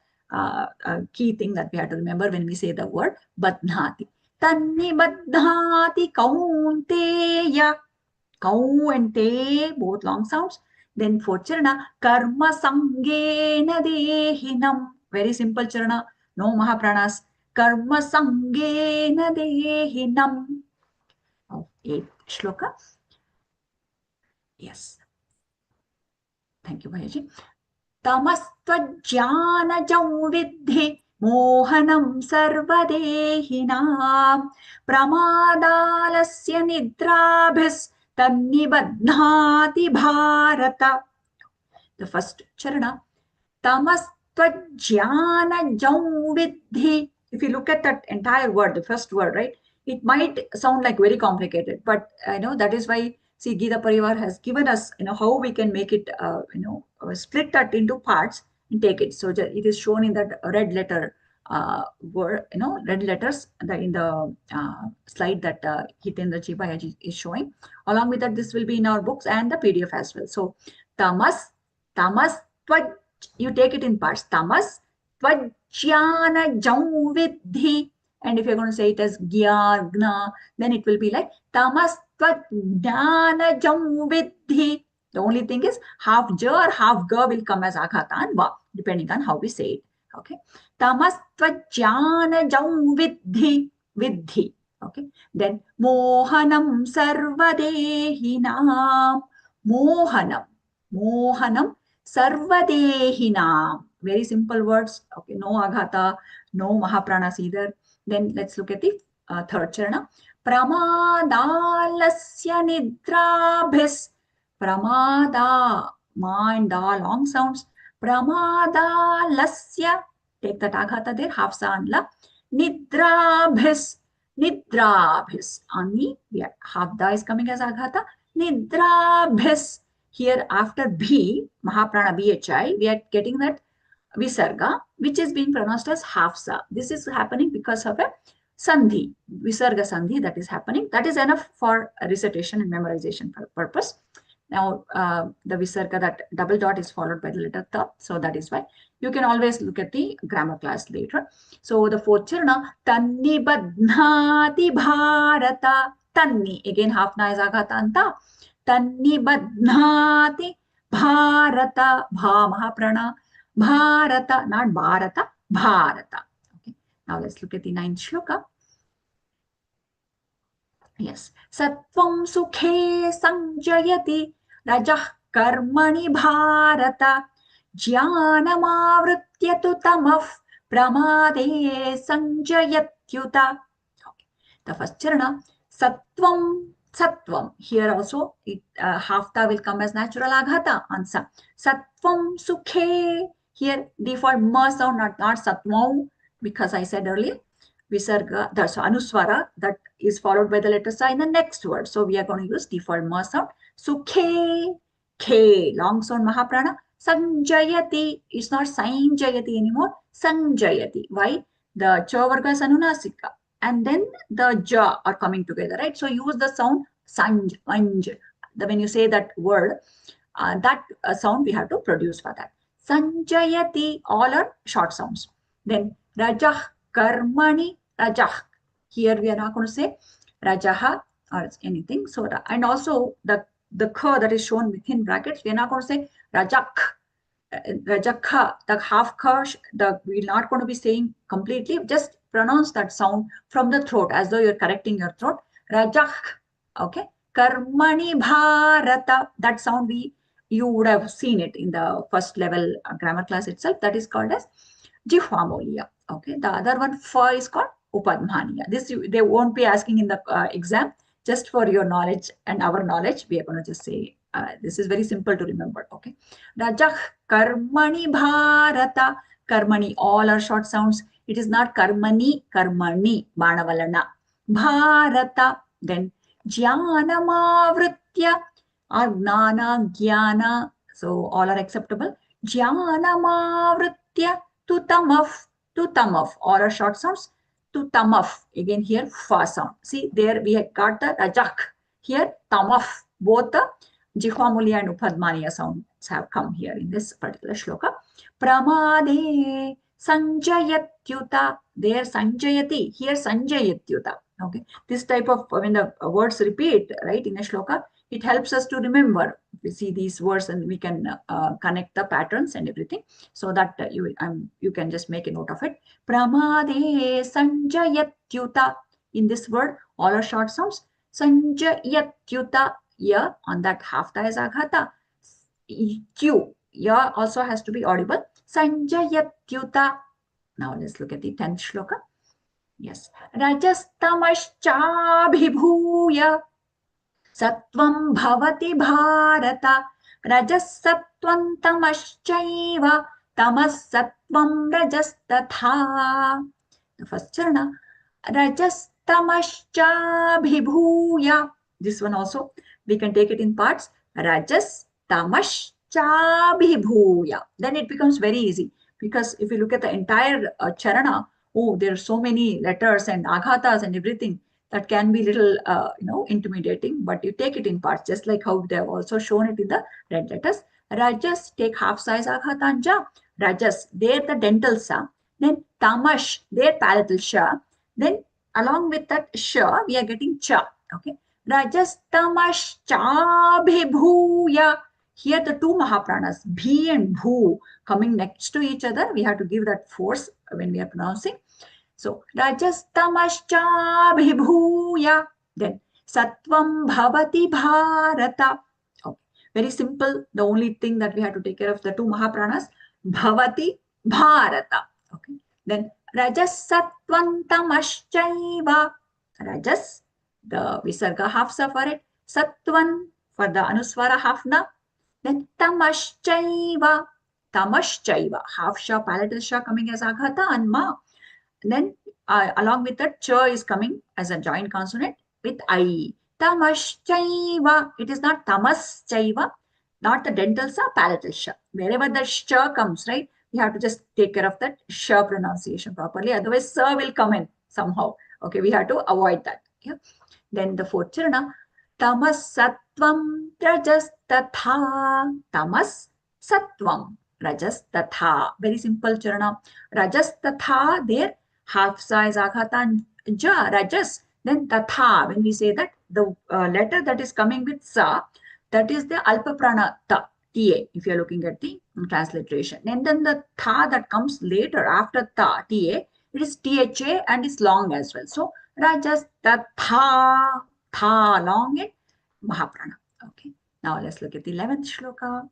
key thing that we have to remember when we say the word badhnati. Tanni badhnati kaunteya. Kau and te both long sounds. Then fourth charana karma sangena dehinam. Very simple charana, no mahapranas. Karma sangena dehinam. Eighth shloka. Yes. Thank you, Bhayaji. Tamastvajnanajam vidhi mohanam sarvadehinam pramadalasya nidrabhis tannibadhnati bharata. The first charana. Tamastvajnanajam vidhi. If you look at that entire word, the first word, right? It might sound like very complicated, but I know that is why see, Gita Pariwar has given us, how we can make it, split that into parts and take it. So it is shown in that red letter word, red letters in the slide that Hitendra Chibayaji is showing. Along with that, this will be in our books and the PDF as well. So tamas, you take it in parts. Tamas, tvajyana jam vidhi. And if you're going to say it as gyagna, then it will be like tamas tvajnanajam vidhi. The only thing is half ja or half ga will come as aghatan va, depending on how we say it. Okay. Tamas tvajnanajam vidhi. Vidhi. Okay. Then mohanam sarvadehinam. Mohanam. Mohanam sarvadehinam. Very simple words. Okay. No aghata, no mahapranas either. Then let's look at the third charana. Pramadalasya nidrabhis. Pramada, ma and da long sounds. Pramadalasya. Take that aghata there, half sa and la. Nidrabhis. Nidrabhis. Ani, half da is coming as aghata. Nidrabhis. Here after bhi, mahaprana bhi, we are getting that visarga, which is being pronounced as half sa. This is happening because of a sandhi, visarga sandhi that is happening. That is enough for recitation and memorization purpose. Now, the visarga, that double dot is followed by the letter ta. So that is why you can always look at the grammar class later. So the fourth charana, tanni badhnati bharata. Tanni, again half na is aghatanta. Tanni badhnati bharata. Bha mahaprana. Bharata, not Bharata, Bharata. Okay. Now let's look at the ninth shloka. Yes. Sattvam sukhe sanjayati rajah कर्मणि भारत ज्ञानमावृत्य तु तमः प्रमादे संजयत्युत. The first charana, Sattvam, Sattvam. Here also, hafta will come as natural aghata, answer. Sattvam Sukhe. Here, default ma sound, not Sattvam, because I said earlier, Visarga, that's Anuswara, that is followed by the letter Sa in the next word. So, we are going to use default ma sound. Sukhe, K, long sound Mahaprana. Sanjayati, it's not Sanjayati anymore. Sanjayati. Why? The cha varga is anunasika. And then the ja are coming together, right? So use the sound sanj, anj. When you say that word, that sound we have to produce for that. Sanjayati, all are short sounds. Then rajah, karmani, rajah. Here we are not going to say rajaha or anything. So, and also the kha that is shown within brackets, we are not going to say rajak. Rajakha, the half kha, we're not going to be saying completely, just pronounce that sound from the throat as though you're correcting your throat. Rajak, okay. Karmani bharata, that sound you would have seen it in the first level grammar class itself. That is called as jihvamolia. Okay, the other one fa is called upadmaniya. This they won't be asking in the exam. Just for your knowledge and our knowledge, we are going to just say this is very simple to remember. Okay, Rajah karmani bharata. Karmani, all are short sounds. It is not karmani, karmani, banavalana. Bharata. Then jnanamavritya or gnana, jnana. So all are acceptable. Jnanamavritya tutamaf. All are short sounds. Tutamaf. Again here fa sound. See there we have got the rajak. Here tamaf. Both the jihvamulya and upadmaniya sounds have come here in this particular shloka. Pramade sanjayatyuta. There sanjayati. Here sanjayatyuta. Okay. This type of, when the words repeat, right, in a shloka, it helps us to remember. We see these words and we can connect the patterns and everything. So that you can just make a note of it. Pramade sanjayatyuta. In this word, all are short sounds. Sanjayatyuta. Ya on that hafta is aghata. Q. Ya also has to be audible. Sanjayatyuta. Now let's look at the 10th shloka. Yes. Rajastamascha Sattvam bhavati bharata. Rajasattvam tamaschaiva. Tamasattvam rajastatha. The first charana. Rajastamascha. This one also, we can take it in parts. Rajas, tamash, chabhibhuya. Then it becomes very easy. Because if you look at the entire charana, oh, there are so many letters and aghatas and everything that can be little, intimidating. But you take it in parts, just like how they have also shown it in the red letters. Rajas, take half size aghata and ja. Rajas, there the dental sa. Then tamash, there palatal sha. Then along with that sha, we are getting cha. Okay. Rajastamascha. Here the two Mahapranas, Bhi and Bhu, coming next to each other. We have to give that force when we are pronouncing. So, Rajastamascha. Then, Sattvam bhavati bharata. Okay. Very simple. The only thing that we have to take care of the two Mahapranas, bhavati bharata. Okay. Then, Rajasattvam tamaschaiva. Rajas, the visarga half sa for it. Sattvan for the anuswara half na. Then tamaschaiva. Tamaschaiva. Half sha, palatal sha coming as aghata and ma. Then along with that, cha is coming as a joint consonant with I. Tamaschaiva. It is not tamaschaiva, not the dental sa, palatal sha. Wherever the sha comes, right, you have to just take care of that sha pronunciation properly. Otherwise, sa will come in somehow. Okay, we have to avoid that. Yeah. Then the fourth charana, tamas sattvam rajas tatha. Tamas sattvam rajas tatha. Very simple charana. Rajas tatha, there half sa is aghata ja, rajas. Then tatha, when we say that, the letter that is coming with sa, that is the alpa prana ta, ta, if you are looking at the transliteration. And then the tha that comes later after ta, ta, it is tha and is long as well. So rajas tatha, tha long and mahaprana. Okay. Now let's look at the 11th shloka.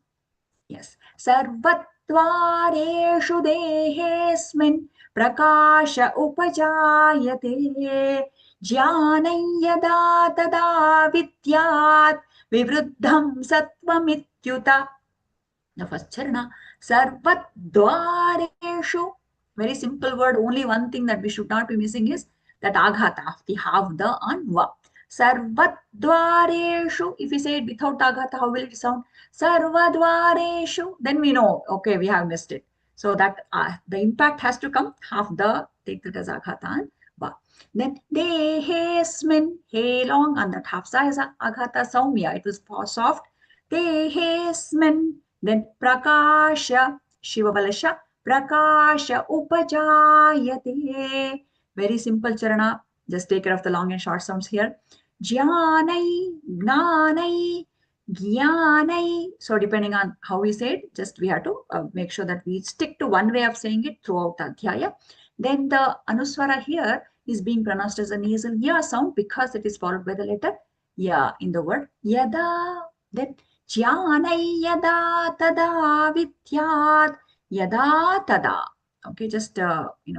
Yes. Sarvatvareshu dehesmin prakasha upajayate jnanam yada tada vidyat vivruddham sattvam. The first charana, sarvadvareshu. Very simple word. Only one thing that we should not be missing is that aghata, the half the on va. Sarvadvareshu. If we say it without aghata, how will it sound? Sarvadvareshu. Then we know, okay, we have missed it. So that the impact has to come half the, take that as aghata and va. Then dehesmin, he long, and that half sa is aghata saumya. It was soft. Dehesmin. Then prakasha, Shiva Balasha, prakasha upajayate. Very simple charana. Just take care of the long and short sounds here. Jnanai, gnanai, gyanai. So depending on how we say it, just we have to make sure that we stick to one way of saying it throughout the adhyaya. Then the anuswara here is being pronounced as a nasal ya sound because it is followed by the letter ya in the word yada. Then jnanai yada tada vidyat, yada tada. Okay, just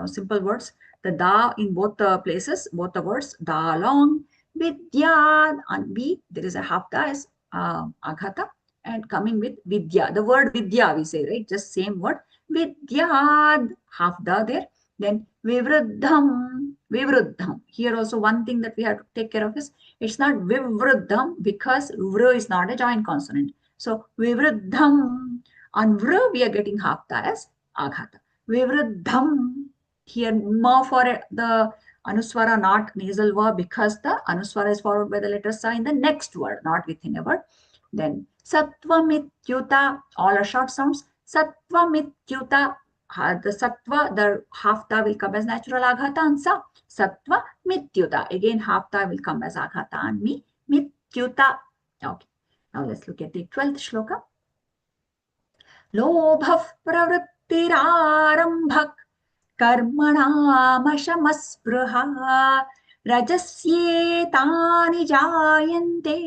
simple words. The da in both the places, both the words, da long, vidyat, and b, there is a half da as aghata, and coming with vidya. The word vidya we say, right? Just same word. Vidyat, half da there. Then vivruddham, vivruddham. Here also one thing that we have to take care of is it's not vivruddham because vru is not a joint consonant. So vivruddham, on vru we are getting half da as aghata. Vivruddham, here ma for the anuswara, not nasal va, because the anuswara is followed by the letter sa in the next word, not within a word. Then sattvamityuta, all are short sounds. Sattvamityuta, the sattva, the half ta will come as natural aghata and sa. Sattva mityuta. Again, half ta will come as aghata and mi. Mityuta. Okay. Now let's look at the 12th shloka. Lobhav pravrittirarambhak कर्मणामशमस्पृहा रजस्येतानि जायन्ते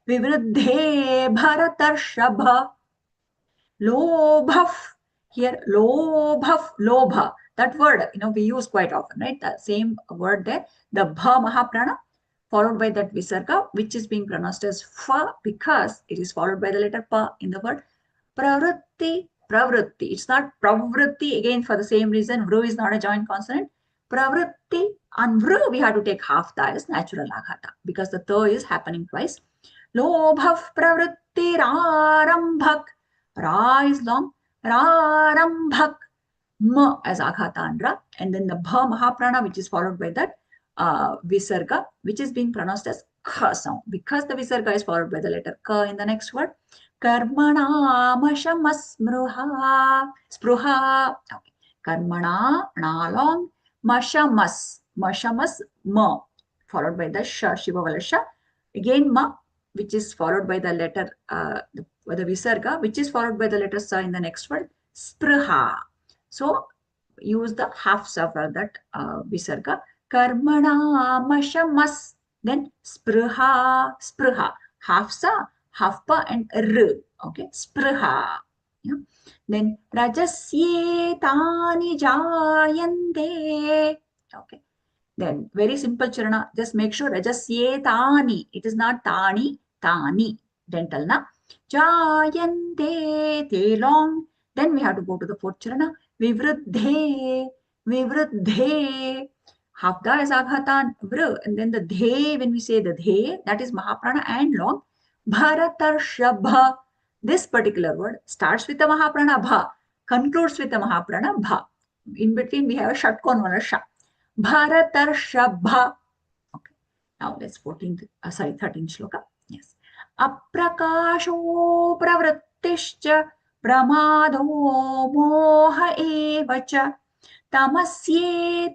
विवृद्धे भरतर्षभ. Lobhav, here lobhav, lobha, that word we use quite often, right? The same word there, the bha mahaprana followed by that visarga, which is being pronounced as fa because it is followed by the letter pa in the word pravritti. Pravritti, it's not pravritti, again for the same reason, vru is not a joint consonant. Pravritti, and vru we have to take half that as natural aghata because the tha is happening twice. Lobhav pravrittirarambhak, ra is long, rarambhak, ma as aghata and ra, and then the bha mahaprana which is followed by that visarga, which is being pronounced as kha sound because the visarga is followed by the letter ka in the next word. Karmanamashamasmruha, spruha. Okay. Karmana, na long, mashamas, mashamas, ma, followed by the sha, Shiva Valasha. Again, ma, which is followed by the letter, the visarga, which is followed by the letter sa in the next word, spruha. So, use the halves of that visarga. Karmanamashamas, then spruha, spruha, half sa, half pa and r. Okay, spruha. Yeah. Then rajasyetani jayante. Okay. Then very simple charana. Just make sure rajasyetani. It is not tani, tani. Dental na. Jayante, te long. Then we have to go to the fourth charana. Vivruddhe, vivruddhe. Half da is aghata vru, and then the dhe, when we say the dhe, that is mahaprana and long. Bharatarshabha. This particular word starts with the mahaprana bha, concludes with the mahaprana bha. In between we have a shatkon or a sha. Bharatarshabha. Okay. Now let's 13th shloka. Yes. Aprakasho pravrittischa pramado moha evacha tamasye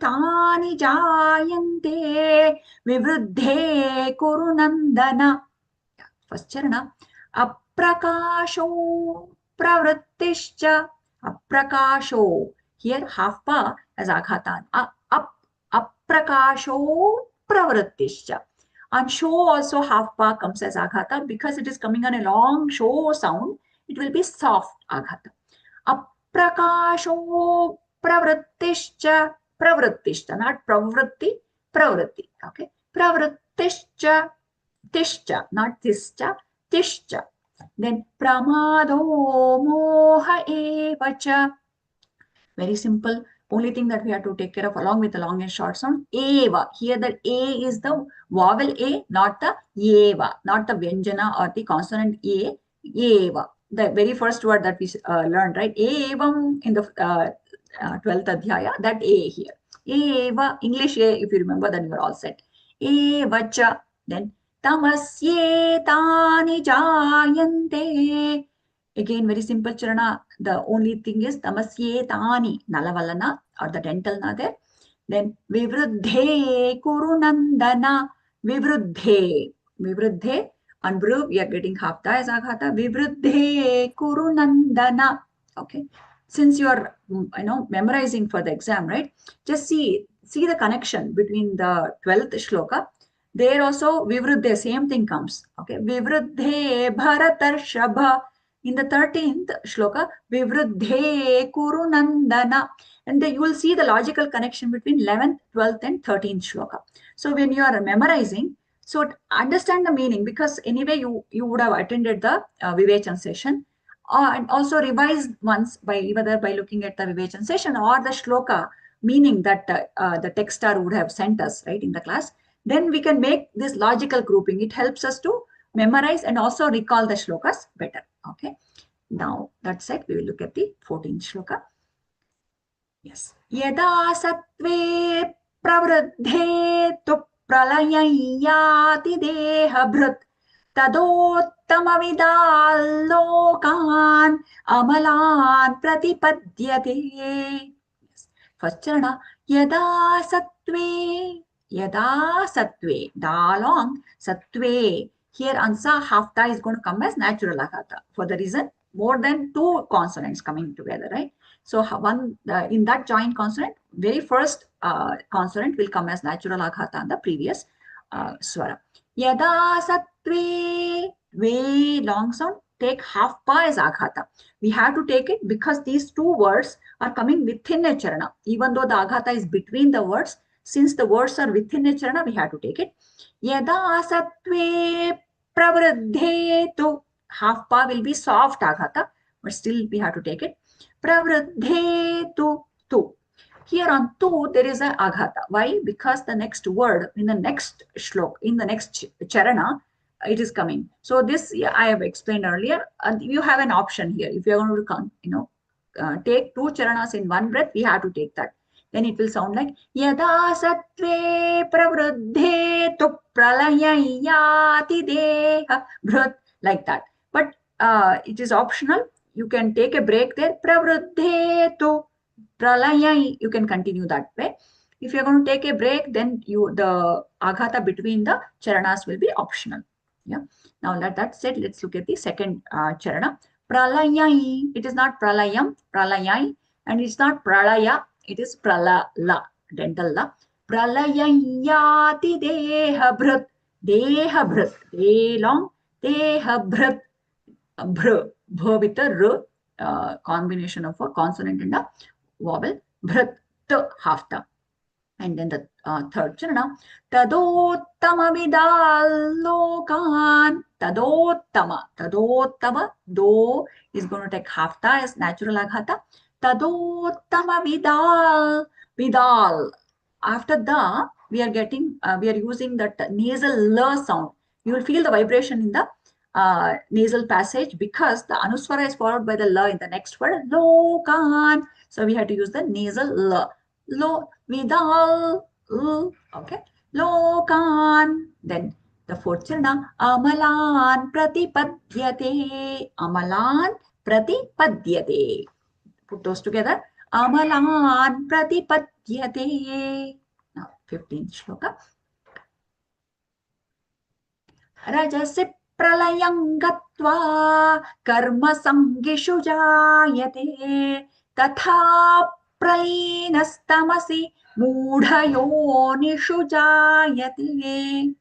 jayante vivruddhe kurunandana. First charana, aprakasho pravrittischa, aprakasho. Here half pa as aghatan. Aprakasho pravrittischa. On sho also half pa comes as aghata because it is coming on a long sho sound. It will be soft aghata. Aprakasho pravrittischa, pravrittischa, not pravritti, pravritti. Okay, pravrittischa, tishcha, not tischa, tishcha. Then pramado moha evacha. Very simple. Only thing that we have to take care of along with the long and short sound, eva. Here the A is the vowel A, not the eva, not the vyanjana or the consonant A, eva. The very first word that we learned, right? Evam in the 12th adhyaya, that A here. Eva, English A, if you remember, then you're all set. Evacha, then tamasyetani jayante. Again, very simple charana. The only thing is tamasyetani, nalavalana or the dental na there. Then vivruddhe kurunandana, vivruddhe, vivruddhe. On bru, we are getting hafta as aghata. Vivruddhe kurunandana. Okay. Since you are, memorizing for the exam, right? Just see the connection between the 12th shloka. There also vivruddhe, same thing comes. Okay. Vivruddhe bharatarshaba. In the 13th shloka, Vivruddhe Kurunandana. And then you will see the logical connection between 11th, 12th, and 13th shloka. So when you are memorizing, so understand the meaning, because anyway you would have attended the Vivechan session, and also revised once by either by looking at the Vivechan session or the shloka meaning that the text star would have sent us, right, in the class. Then we can make this logical grouping. It helps us to memorize and also recall the shlokas better. Okay. Now that said, we will look at the 14th shloka. Yes. Yada sattve pravruddhe tu pralayayati deha bhrut tadottama vidalokan amalan pratipadyate. Yes. First charana. Yada sattve, dalong, sattve. Here ansa hafta is going to come as natural aghata for the reason more than two consonants coming together, right? So one in that joint consonant, very first consonant will come as natural aghata on the previous swara. Yada sattve, ve long sound, take half pa as aghata. We have to take it because these two words are coming within a charana. Even though the aghata is between the words, since the words are within a charana, we have to take it. Yada sattve pravruddhe tu, half pa will be soft aghata, but still we have to take it. Pravruddhe tu. Here on tu, there is a aghata. Why? Because the next word in the next shlok, in the next charana, it is coming. So this I have explained earlier. And you have an option here. If you are going to take two charanas in one breath, we have to take that. Then it will sound like Yada sattve pravruddhe tu pralayayati deha bhrut, like that. But it is optional. You can take a break there. Pravruddhe tu pralayai, you can continue that way. If you're going to take a break, then the aghata between the charanas will be optional. Yeah. Now that said, let's look at the second charana. Pralayai. It is not pralayam, pralayai, and it's not pralaya. It is pralala, dental la. Pralayayati deha bhrut, deha bhrut, de long, deha bhrut, bhr, bh with a r, combination of a consonant and a vowel, bhrat, hafta. And then the third charana, tadottama vidalokan, tadottama, do is going to take hafta as natural aghata. Tadottama vidal. After the, we are using that nasal la sound. You will feel the vibration in the nasal passage because the anuswara is followed by the la in the next word, lokan. So we have to use the nasal la. Lo, vidal, okay. Lokan. Then the fourth charana, amalan pratipadyate. Amalan pratipadyate. Put those together. Amalan pratipadyate. Now, 15th shloka. Rajasi pralayam gatva karma sangishu jayate tatha pralinastamasi mudhayonishu jayate.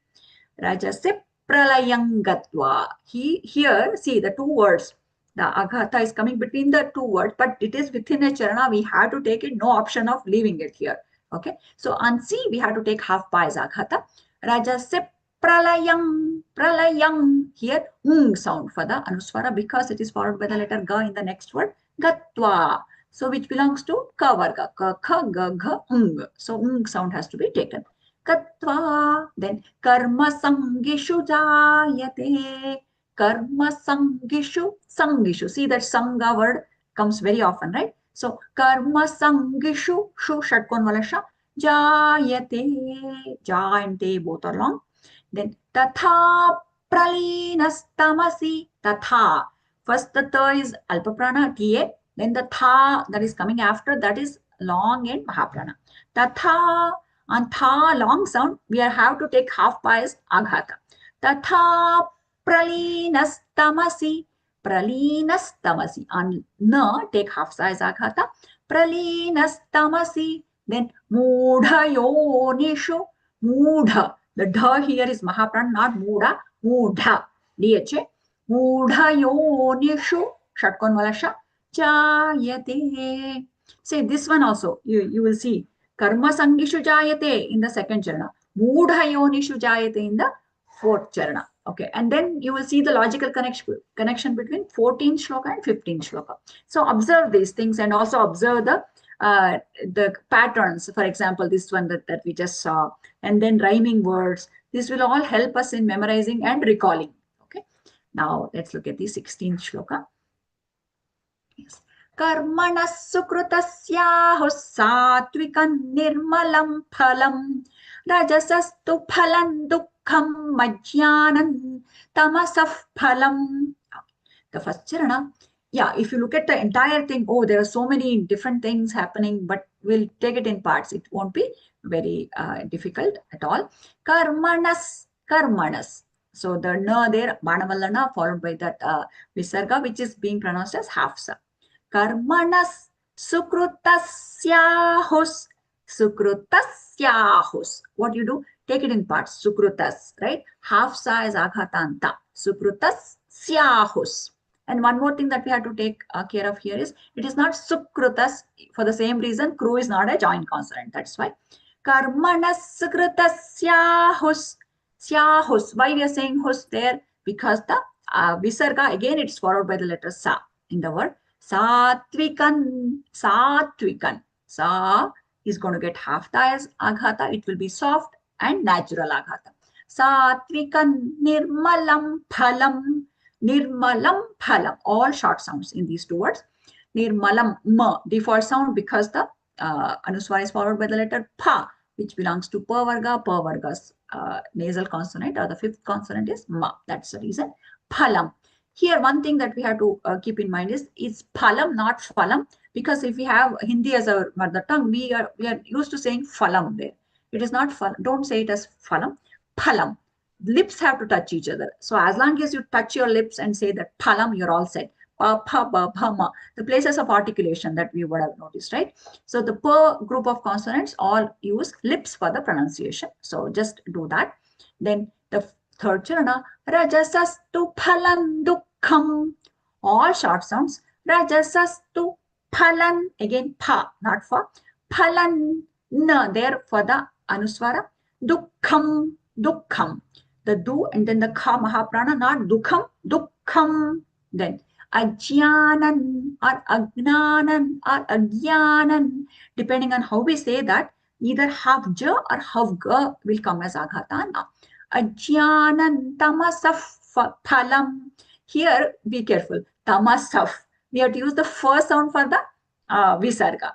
Rajasya pralayam gatva. Here, see the two words. The aghata is coming between the two words, but it is within a charana. We have to take it, no option of leaving it here. Okay, so on C, we have to take half pa as aghata. Rajasya pralayam. Here, sound for the anuswara because it is followed by the letter ga in the next word, gatva. So, which belongs to ka varga, ka, kha, ga, gha, So, sound has to be taken. Katva, then karma sangishu jayate. Karma sangishu. See that sanga word comes very often, right? So karma sangishu, shu shatkon wala sha, jayate, ja and te both are long. Then tatha pralinastamasi, tatha. First the tha is alpaprana, ta. Then the tha that is coming after that is long and mahaprana. Tatha, on tha long sound, we have to take half pa as aghata. Tatha pralinastamasi. Pralinastamasi. On na, take half sa as aghata. Pralinastamasi. Then mudha. Mudha. The dha here is mahaprana, not mudha. Mudha. DHA. Mudha Shatkon wala sha. Jayate. Say this one also. You will see. Karma sangishu jayate in the second charana. Mudha jayate in the fourth charana. Okay, and then you will see the logical connection between 14th shloka and 15th shloka. So observe these things and also observe the patterns. For example, this one that we just saw, and then rhyming words. This will all help us in memorizing and recalling. Okay, now let's look at the 16th shloka. Yes. Karmana sukrutasyaho satvikam nirmalam phalam rajasastu phalam dukkham majjanan tamasaf phalam. The first charana, yeah, if you look at the entire thing, oh, there are so many different things happening, but we'll take it in parts. It won't be very difficult at all. Karmanas. So the na there, Banavallana, followed by that visarga, which is being pronounced as half sa. Karmanas sukrutasyaahus. What you do? Take it in parts. Sukrutas, right? Half sa is aghatanta. Sukrutasyaahus. And one more thing that we have to take care of here is it is not sukrutas. For the same reason, kru is not a joint consonant. That's why. Karmanas sukrutasyaahus. Syahus. Why we are saying hus there? Because the visarga, again, it's followed by the letter sa in the word. Satvikan. Sa is going to get half ta as aghata. It will be soft and natural aghata. Satvikan nirmalam phalam. All short sounds in these two words. Nirmalam, ma, default sound because the anuswara is followed by the letter pa, which belongs to pa varga. Pa varga's nasal consonant or the fifth consonant is ma. That's the reason. Phalam. Here, one thing that we have to keep in mind is it's phalam, not phalam, because if we have Hindi as our mother tongue, we are used to saying phalam there. It is not phalam. Don't say it as phalam. Phalam. Lips have to touch each other. So as long as you touch your lips and say that phalam, you're all set. Pa, pa, ba, pa, ma. The places of articulation that we would have noticed, right? So the per group of consonants all use lips for the pronunciation. So just do that. Then the third charana, rajasastu phalam dukkham. All short sounds. Rajasastu phalan. Again, pa, not for. Phalan. Na, there for the anuswara. Dukkham. The du and then the kha mahaprana, not dukkham. Then ajyanan or agyanan, depending on how we say that, either half ja or half ga will come as aghatana. Ajyanan tamasaf phalam. Here, be careful. Tamasaf. We have to use the first sound for the visarga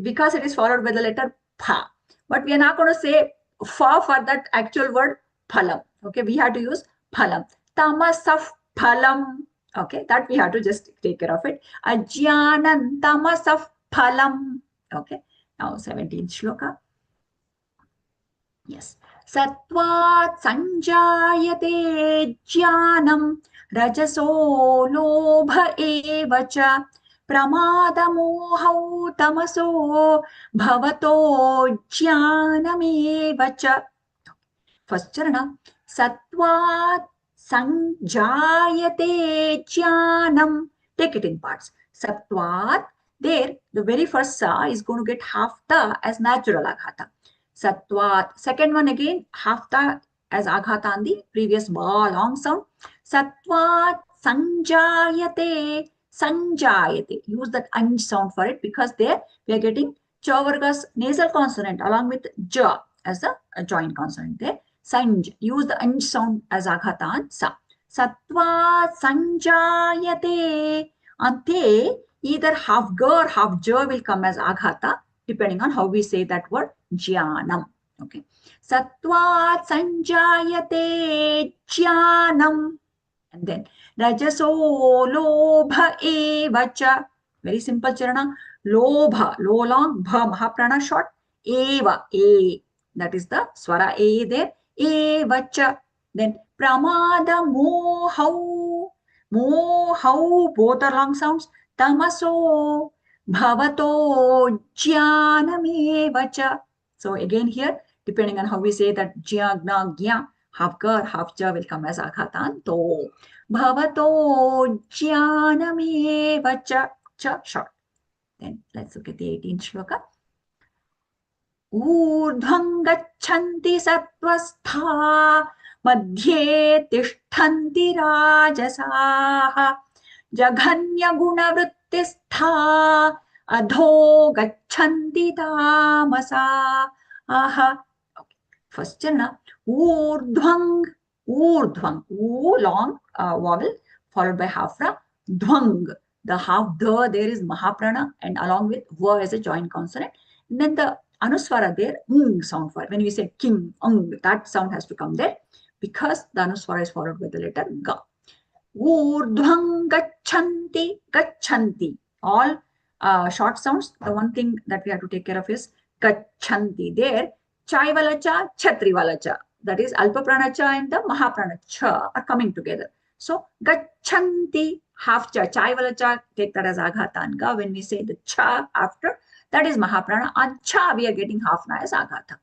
because it is followed by the letter pa. But we are not going to say fa for that actual word phalam. Okay, we have to use phalam. Tamasaf phalam. Okay, that we have to just take care of it. Ajyanan tamasaf phalam. Okay, now 17th shloka. Yes. Satvat sanjayate jnanam rajaso lobha evacha pramadamohau tamaso bhavato jnanamevacha. First charana, Satvat sanjayate jnanam. Take it in parts. Satvat, there, the very first sa is going to get half ta as natural aghata. Satvat. Second one again, half ta as aghata on the previous ba long sound. Satvat sanjayate. Sanjayate. Use that anj sound for it because there we are getting chavarga's nasal consonant along with ja as a joint consonant there. Sanj. Use the anj sound as aghatan sa. Satva sanjayate. Ante, either half ga or half ja will come as aghata depending on how we say that word jnanam. Okay. Satva sanjayate jnanam. And then rajaso lobha evacha. Very simple charana. Lobha, low long, bha mahaprana short, eva, a. That is the swara a there. Evacha. Then pramada mohau. Mohau, both are long sounds. Tamaso bhavato jnanamevacha. So again here, depending on how we say that jya, gna, gya, half ga, half ja will come as aghatan. To bhavato jnanamevacha. Cha short. Then let's look at the 18th shloka. Urdhvam gachanti sattva मध्ये तिष्ठन्ति राजसाः जघन्यगुणवृत्तिस्था अधो गच्छन्ति तामसाः. First charana, urdhvang, urdhvang, u long vowel followed by half ra, dhvang. The half the there is mahaprana and along with va as a joint consonant. And then the anuswara there, sound for. When we say king, that sound has to come there because the anuswara is followed by the letter ga. Urdhvang gachanti, gachanti. All short sounds. The one thing that we have to take care of is gachanti. There, chai wala cha, chhatri wala cha. That is alpa prana cha and the mahaprana cha are coming together. So gachanti, half cha, chai wala cha, take that as aghatan ga. When we say the cha after, that is mahaprana. On cha, we are getting half na as aghata.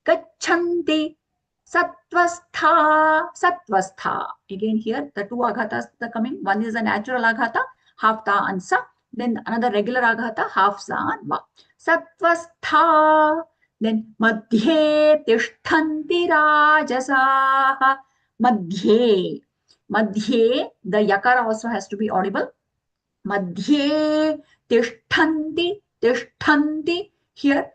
Gachanti, satvastha, satvastha. Again here, the two aghatas are coming. One is a natural aghata, half ta and sa. Then another regular aghata, half sa and va. Satvastha. Then madhye tishthanti rajasaha. Madhye. Madhye, the yakara also has to be audible. Madhye tishthanti, tishthanti. Here,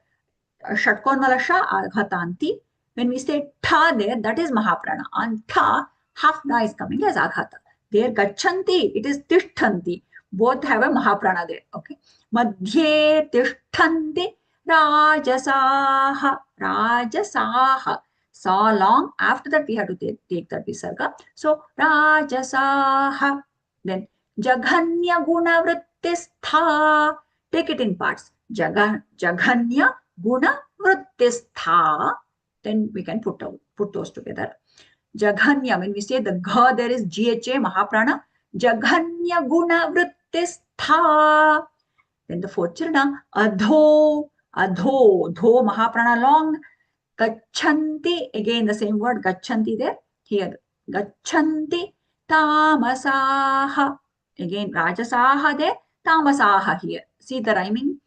shatkon wala sha aghatanti. When we say tha there, that is mahaprana. On tha, half na is coming as aghata. There, gachanti, it is tishthanti. Both have a mahaprana there. Okay. Madhye tishthanti rajasaha. Rajasaha. Sa long. After that, we have to take that visarga. So, rajasaha. Then, jaghanya guna vrittistha. Take it in parts. Jaghanya guna vrittistha. Then we can put those together. Jaghanya, when we say the gha, there is gha, mahaprana. Jaghanya guna vrittistha. Then the fourth charana, adho, adho, dho, mahaprana long. Gachanti, again the same word, gachanti there. Here, gachanti, tamasaha. Again, rajasaha there, tamasaha here. See the rhyming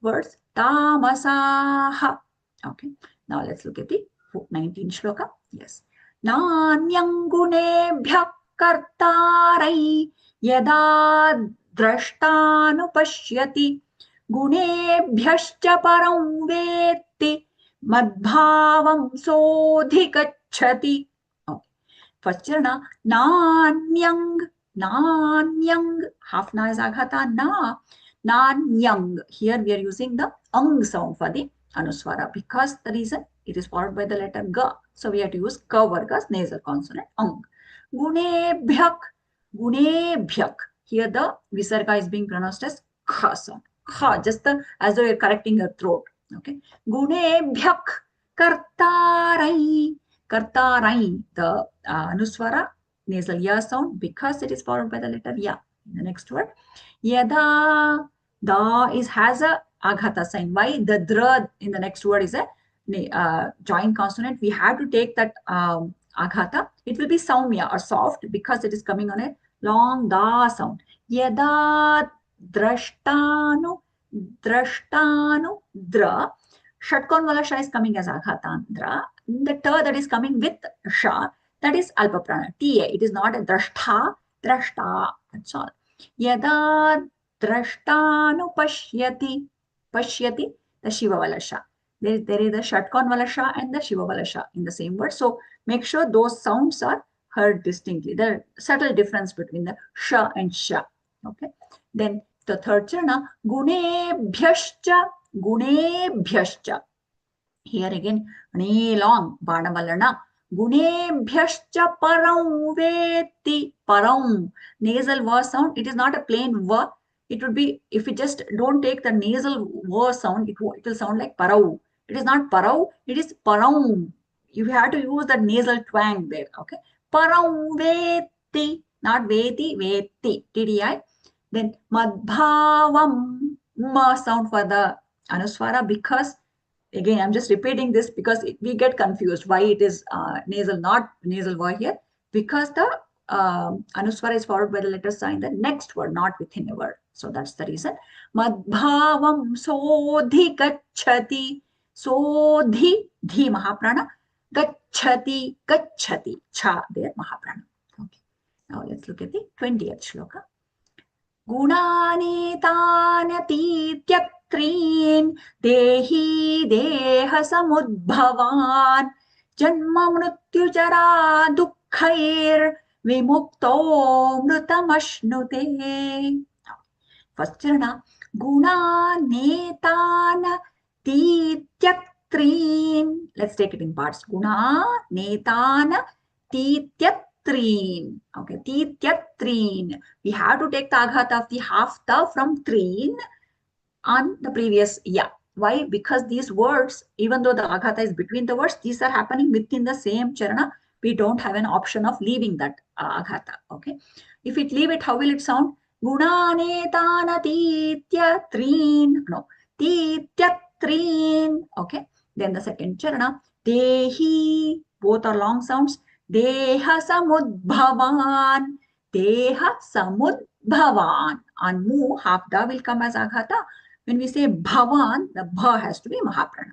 words, tamasaha. Okay. Now let's look at the 19th shloka. Yes. Nanyangune kartarai yada drashtanupashyati gunebhyascha param vetti madbhavam sodhikachati. Okay. First charana, nanyang, nanyang. Half na is aghata, na. Nanyang. Here we are using the ang sound for the anuswara because the reason it is followed by the letter ga. So we have to use ka varga's nasal consonant ang. Gunebhyak, gunebhyak. Here the visarga is being pronounced as kha sound. Kha, just as though you're correcting your throat. Okay. Gunebhyak kartarai. Kartarai, the anuswara nasal ya sound because it is followed by the letter ya. The next word. Yada, da has a aghata sign. Why? The dra in the next word is a joint consonant. We have to take that aghata, it will be saumya or soft because it is coming on a long da sound. Yada drashtanu, drashtanu, dra. Shatkon wala sha is coming as aghatandra. The ta that is coming with sha, that is alpaprana, ta. It is not a drashtha, drashta. That's all. Yada drashtanu pashyati, pashyati, the shiva wala sha. There is the shatkon wala sha and the shiva wala sha in the same word. So make sure those sounds are heard distinctly. There are subtle difference between the sha and sha. Okay. Then the third charana, gunebhyascha, gunebhyascha. Here again, long Banamalana. Gunebhyascha param veti, param. Nasal va sound, it is not a plain va. It would be, if you just don't take the nasal va sound, it will sound like parau. It is not parau, it is param. You have to use the nasal twang there. Okay. Param veti, not veti, veti, TDI. Then madbhavam, ma sound for the anuswara, because again I'm just repeating this because we get confused why it is nasal, not nasal word here, because the anuswara is followed by the letter sign the next word, not within a word. So that's the reason. Madbhavam sodhi gacchati, sodhi, dhi mahaprana, gacchati, gacchati, cha there mahaprana. Okay. Now let's look at the 20th shloka. गुणानेतानतीत्यत्रीन् देही देहसमुद्भवान् जन्म मृत्युजरा दुःखैर्विमुक्तो मृतमश्नुते. First चरण गुणानेतानतीत्यत्रीन्. Let's take it in parts. गुणानेतानतीत्यत्रीन्. Treen. Okay, Tityatrin. We have to take the aghata of the half ta from treen on the previous ya. Why? Because these words, even though the aghata is between the words, these are happening within the same charana. We don't have an option of leaving that aghata. Okay. If it leave it, how will it sound? Gunanetana tityatrin. No. Tityatrin. Okay. Then the second charana. Dehi. Both are long sounds. Deha samudbhavan, deha samudbhavan. On mu, half da will come as aghata. When we say bhavan, the bha has to be mahaprana.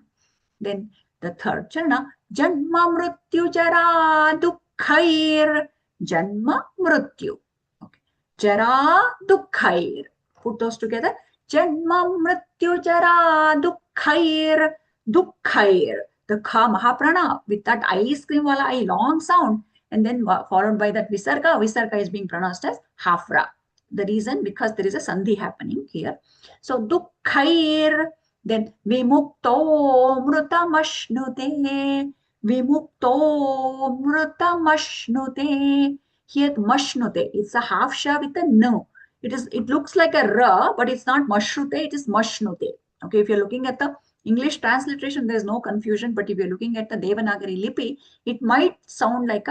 Then the third charana, janma mrityu jara dukkhair, janma mrityu. Okay. Jara dukkhair. Put those together. Janma mrityu jara dukkhair, dukkhair. The kha mahaprana with that ice cream wala I long sound, and then followed by that visarga. Visarga is being pronounced as hafra. The reason, because there is a sandhi happening here. So dukkhair, then vimukto mrutamashnute, vimukto mrutamashnute. Here mashnute, it's a half sha with a no. It looks like a ra, but it's not mashrute, it is mashnute. Okay, if you're looking at the English transliteration, there is no confusion, but if you're looking at the Devanagari Lipi, it might sound like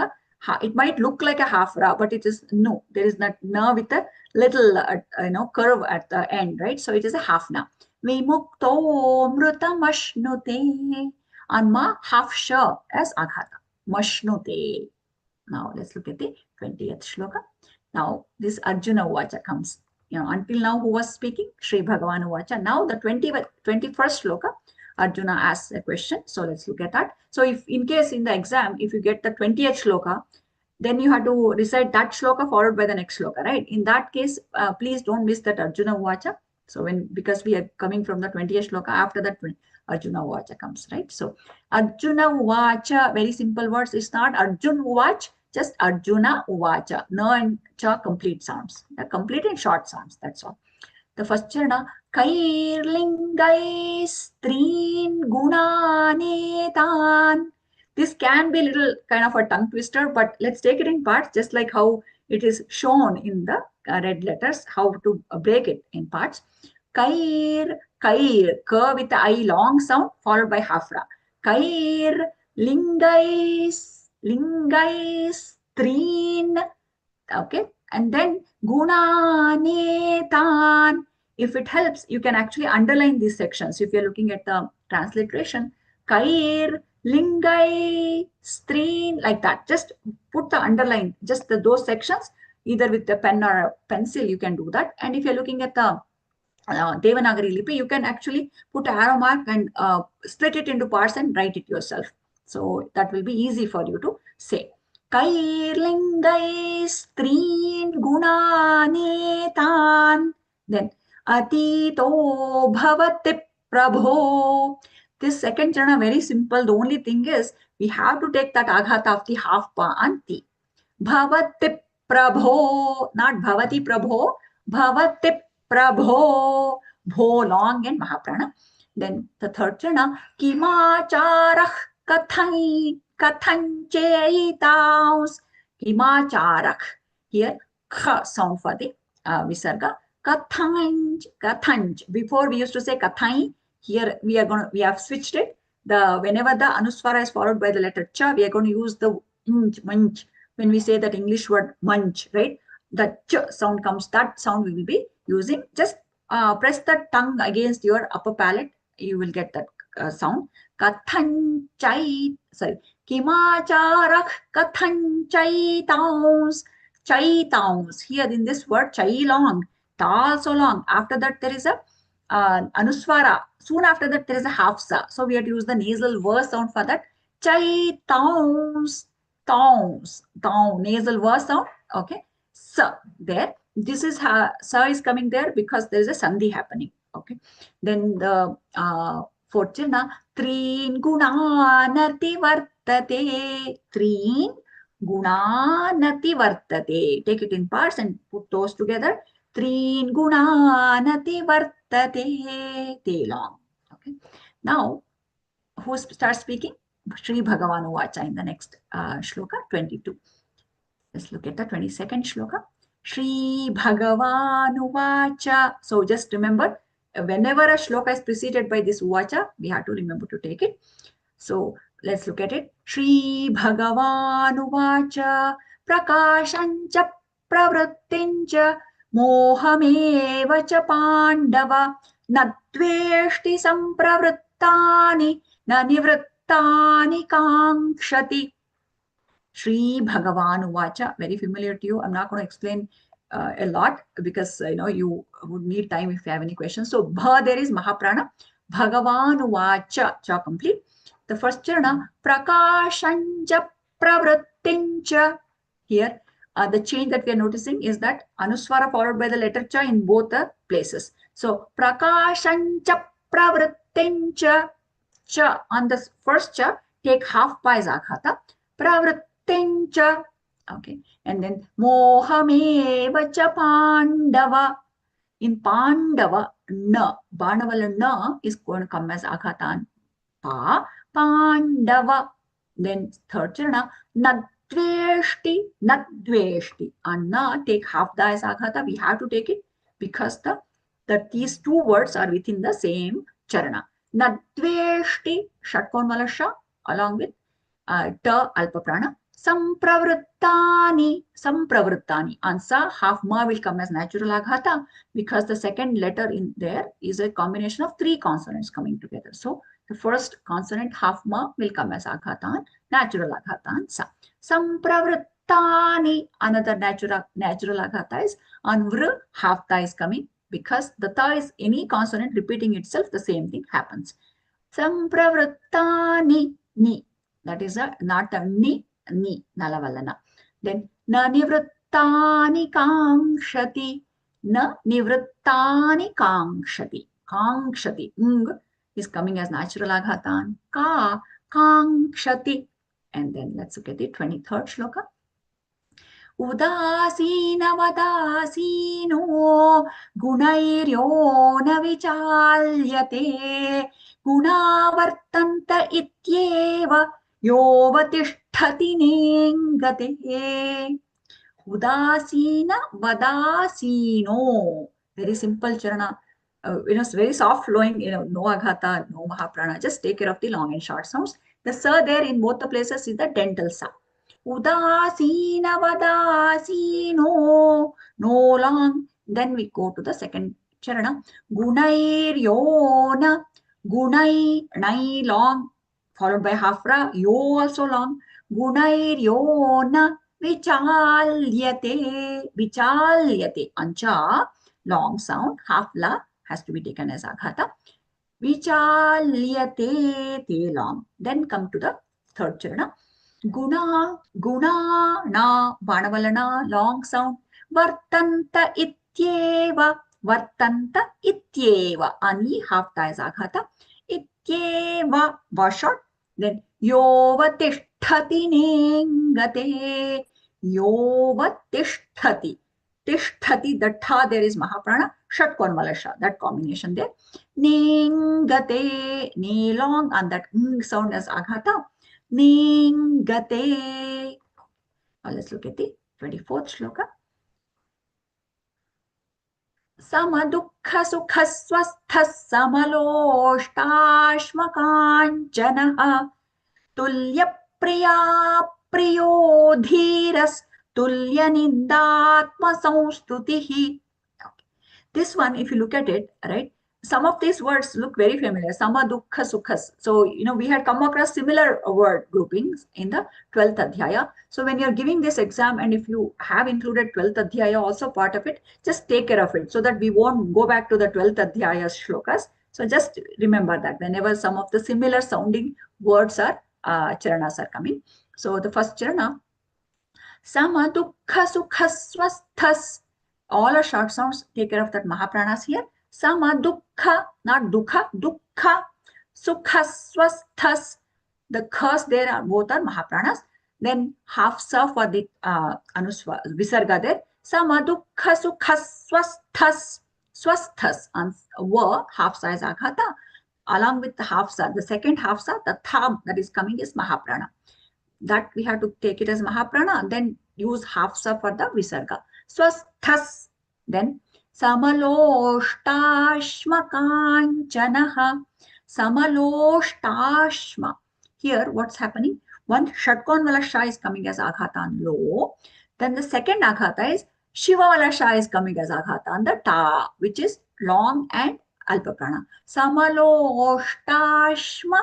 it might look like a half ra, but it is no. There is not na with a little curve at the end, right? So it is a half na. Vimukto mrutamashnute. And ma half sha as aghata. Mashnute. Now let's look at the 20th shloka. Now this Arjuna Vacha comes. Until now, who was speaking? Sri Bhagavan Vacha. Now the 21st shloka, Arjuna asks a question. So let's look at that. So if in case in the exam, if you get the 20th shloka, then you have to recite that shloka followed by the next shloka, right? In that case, please don't miss that Arjuna Vacha. So because we are coming from the 20th shloka, after that Arjuna Vacha comes, right? So Arjuna Vacha, very simple words. It's not Arjun Vach, just Arjuna Uvacha. No and cha complete sounds. The complete and short sounds. That's all. The first charana, Kairlingai Strin Gunanetan. This can be a little kind of a tongue twister, but let's take it in parts, just like how it is shown in the red letters, how to break it in parts. Kair, Kair, ka with the I long sound followed by hafra. Kair Lingais, Lingais, Trin, okay, and then Gunanetan. If it helps, you can actually underline these sections. If you're looking at the transliteration, Kair Lingai, Streen, like that. Just put the underline, just those sections, either with a pen or a pencil, you can do that. And if you're looking at the Devanagari Lipi, you can actually put an arrow mark and split it into parts and write it yourself. So that will be easy for you to say. Kairlingai Streen Gunanetan. Then Atito Bhavati Prabho. This second charana very simple. The only thing is we have to take that aghata of the half pa and ti. Bhavati Prabho, not Bhavati Prabho, Bhavati Prabho, Bho long and Mahaprana. Then the third chana, Kimacharah Kathai, Kathancheitaus, Kimacharah. Here, Kha sound for the Visarga. Kathanj, Kathanj. Before we used to say Kathai, here we have switched it. Whenever the Anuswara is followed by the letter Cha, we are going to use the manch. When we say that English word munch, right? The ch sound comes, that sound we will be using. Just press the tongue against your upper palate, you will get that sound. Kathanchai, sorry, Kimacharah Kathanchai towns, chai towns. Here in this word, chai long, ta also long. After that, there is a Anuswara. Soon after that, there is a half sa. So we have to use the nasal verse sound for that. Chai towns. Towns, town, nasal verse sound, okay. So there, this is how sa is coming there because there is a sandhi happening, okay. Then the fourth chana, Treen gunanati vartate, Treen gunanati vartate. Take it in parts and put those together. Treen gunanati vartate, te long, okay. Now, who starts speaking? Sri Bhagavanu Vacha in the next shloka 22. Let's look at the 22nd shloka. Sri Bhagavanu Vacha. So just remember, whenever a shloka is preceded by this Vacha, we have to remember to take it. So let's look at it. Sri Bhagavanu Vacha Prakashancha Pravrittincha Mohameva cha Pandava Nadveshti Sampravrittani Na Nivrittani Kankshati. Sri Bhagavan Vacha, very familiar to you. I'm not going to explain a lot because you would need time if you have any questions. So Bha there is Mahaprana. Bhagavan Vacha, cha complete. The first charana, Prakashanja Pravrittincha. Here, the change that we are noticing is that Anuswara followed by the letter cha in both the places. So Prakashanja Pravrittincha. Cha on the first cha, take half pa as aghata. Pravrittincha. Okay. And then Mohameva cha Pandava. In Pandava, na. Banavala na is going to come as aghata. Pa. Pandava. Then third charana, Nadveshti. Nadveshti. And na, take half da as aghata. We have to take it because these two words are within the same charana. Nadveshti, Shatkonmalasha, along with ta alpaprana. Sampravrittani, Sampravrittani. Ansa, half ma will come as natural aghata because the second letter in there is a combination of three consonants coming together. So the first consonant, half ma, will come as aghatan, natural aghatan, sa. Sampravrittani, another natural aghata is anvr, half ta is coming. Because the ta is any consonant repeating itself, the same thing happens. Sampravrittani, ni. That is not a ni, nalavalana. Then na nivrittani kankshati. Na nivrittani kankshati. Kankshati. Ng is coming as natural aghatan. Ka, kankshati. And then let's look at the 23rd shloka. Udasina vadasino gunairyo na vichalyate gunavartanta ityeva yovatisthati nengate. Udasina vadasino. Very simple charana. Very soft flowing, no aghata, no mahaprana. Just take care of the long and short sounds. The sa there in both the places is the dental sa. Udasina vadasino, no long. Then we go to the second charana. Gunairyona, gunai, nai long. followed by half ra, yo also long. Gunairyo na vichalyate. Vichalyate. Ancha, long sound. Half la has to be taken as aghata. Vichalyate, te long. Then come to the third charana. Guna, guna, na, vanavalana, long sound. Vartanta ityeva, vartanta ityeva. Ani half ta is aghata. Ityeva, va short. Then yova tisthati nengate. Yova tisthati. Tisthati, the tha there is Mahaprana. Shat Konmala Sha, that combination there. Nengate, ne long, and that ng sound as aghata. Ningate. Now let's look at the 24th shloka. Samadukha sukha swastha samaloshtashmakanchanaha tulya priya priyo dhiras tulya nindatma samstutihi. This one, if you look at it, right, some of these words look very familiar. Sama, dukkha, sukhas. So, we had come across similar word groupings in the 12th adhyaya. So, when you're giving this exam, and if you have included 12th adhyaya also part of it, just take care of it so that we won't go back to the 12th adhyaya shlokas. So, just remember that whenever some of the similar sounding words are, charanas are coming. So, the first charana, Sama, dukkha, sukhas, swasthas. All are short sounds. Take care of that Mahapranas here. Sama, dukkha, not dukha, dukkha. Sukha, swasthas. The khas there are both are Mahapranas. Then half sa for the anuswa, visarga there. Sama, dukkha, sukha, swasthas. Swasthas. And wa, half sa is aghata. Along with the half sa, the second half sa, the tham that is coming is Mahaprana. That we have to take it as Mahaprana, then use half sa for the visarga. Swasthas. Then Samaloshtashmakanchanaha. Samaloshtashma. Here, what's happening? One Shatkonvala Sha is coming as Aghata on low. Then the second Aghata is Shivavala Sha is coming as Aghata on the Ta, which is long and Alpaprana. Samaloshtashma.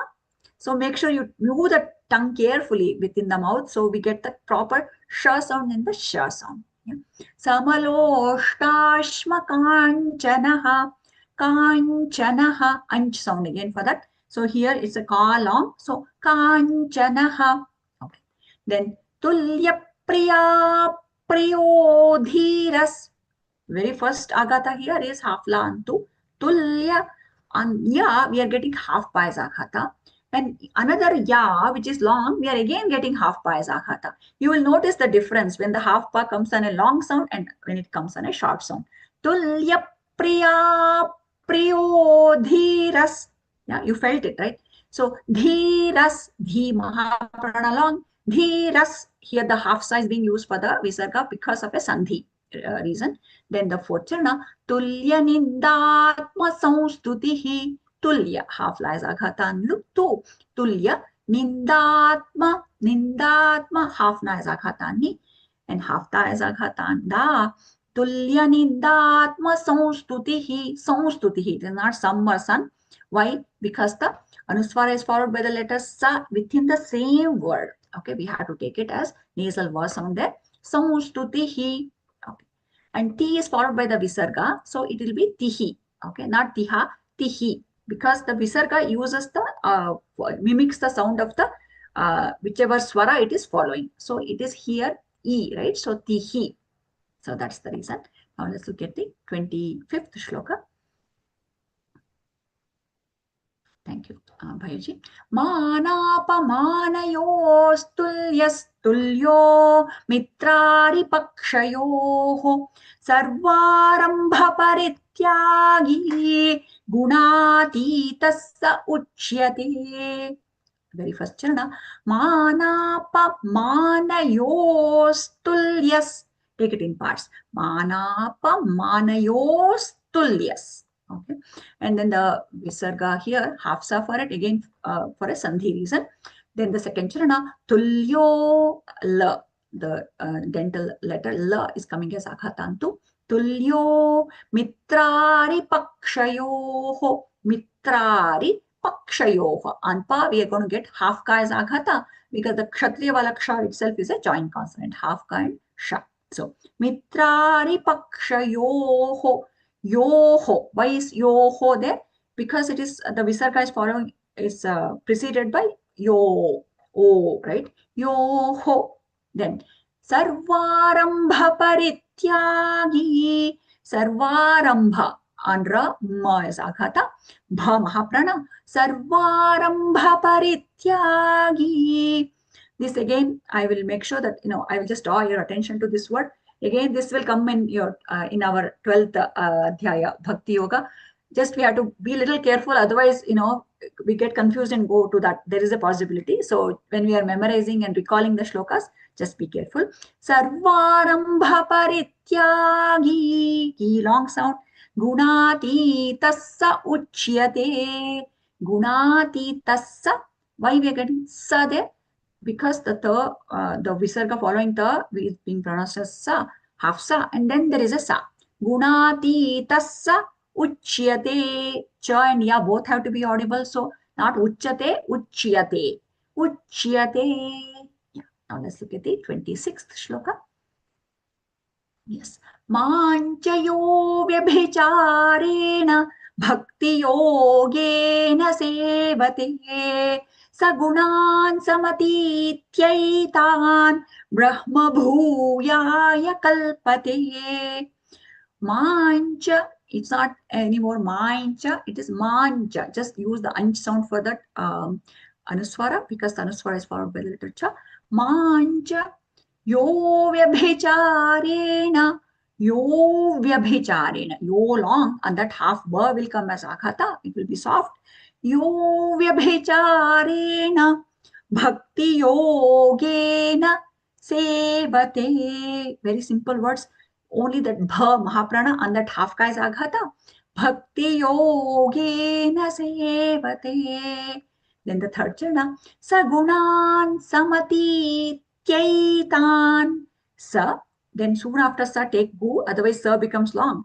So make sure you move the tongue carefully within the mouth so we get the proper Sha sound in the Sha sound. Samaloštashma kanchanaha. Kanchanaha. Anch sound again for that. So here it's a ka long. So kanchanaha. Okay. Then tulya priya priyodhiras. Very first agata here is half la antu. Tulya. And ya, we are getting half pa as aghata. And another ya, which is long, we are again getting half pa as aghata. You will notice the difference when the half pa comes on a long sound and when it comes on a short sound. Tulya priya priyo dhiras. Yeah, you felt it, right? So dhiras, dhi Mahaprana long, dhiras. Here the half sa is being used for the visarga because of a sandhi reason. Then the fourth charana, tulya nindatma samstutihi. Tulya, half la is aghatan. Look to tulya, nindatma, nindatma, half na is aghatani, and half ta is aghatan da. Tulya nindatma samstutihi. Samstutihi. It is not sam or san. Why? Because the anuswara is followed by the letter sa within the same word. Okay, we have to take it as nasal va sound there. Samstutihi. Okay. And T is followed by the visarga. So it will be tihi. Okay, not tiha, tihi. Because the visarga uses the, mimics the sound of the, whichever swara it is following. So it is here E, right? So tihi. So that's the reason. Now let's look at the 25th shloka. Thank you, Bhayaji. Manapamanayostulyastulyo mitrari pakshayoho sarvarambha parityagi gunatitassa uchyate. Very first charana. Manapamanayostulyas. Take it in parts. Manapamanayostulyas. Okay, and then the visarga here, half sa for it again for a sandhi reason. Then the second charana, tulyo la, the dental letter la is coming as aghatantu. Tulyo mitrari pakshayoho. Mitrari pakshayoha. On pa, we are going to get half ka as aghata because the kshatriya wala ksha itself is a joint consonant, half ka and sha. So, mitrari pakshayoho. Yoho. Why is yoho there? Because it is the visarga is following, is preceded by yo, o, right? Yoho. Then, sarvarambha parityagi. Sarvarambha. Andra ma is aghata. Bha mahaprana. Sarvarambha parityagi. This again, I will make sure that, I will just draw your attention to this word. Again, this will come in your in our 12th adhyaya, Bhakti Yoga. Just we have to be a little careful, otherwise, we get confused and go to that. There is a possibility. So when we are memorizing and recalling the shlokas, just be careful. Sarvarambha parityagi, ki long sound. Gunati tassa uchyate. Gunati tassa. Why we are getting sa there? Because the visarga following the is being pronounced as sa, half sa, and then there is a sa. Gunati tassa uchyate. Cha and ya both have to be audible. So not uchyate, uchyate. Uchyate. Yeah. Now let's look at the 26th shloka. Yes. Manchayo vyabhicharena bhakti yogena sevate sagunan samatityaitan brahma bhuyaya kalpate. Mancha, it's not anymore mancha, it is mancha. Just use the anch sound for that anuswara, because the anuswara is followed by the letter cha. Mancha. Yo vyabhicharena. Yo vyabhicharena. Yo long, and that half ba will come as aghata. It will be soft. Yo vyabhicharena bhakti yogena sevate. Very simple words. Only that bha mahaprana and that half ka is aghata. Bhakti yogena sevate. Then the third chana. Sagunan samati Kaitan. Sa. Then soon after sa take gu, otherwise sa becomes long.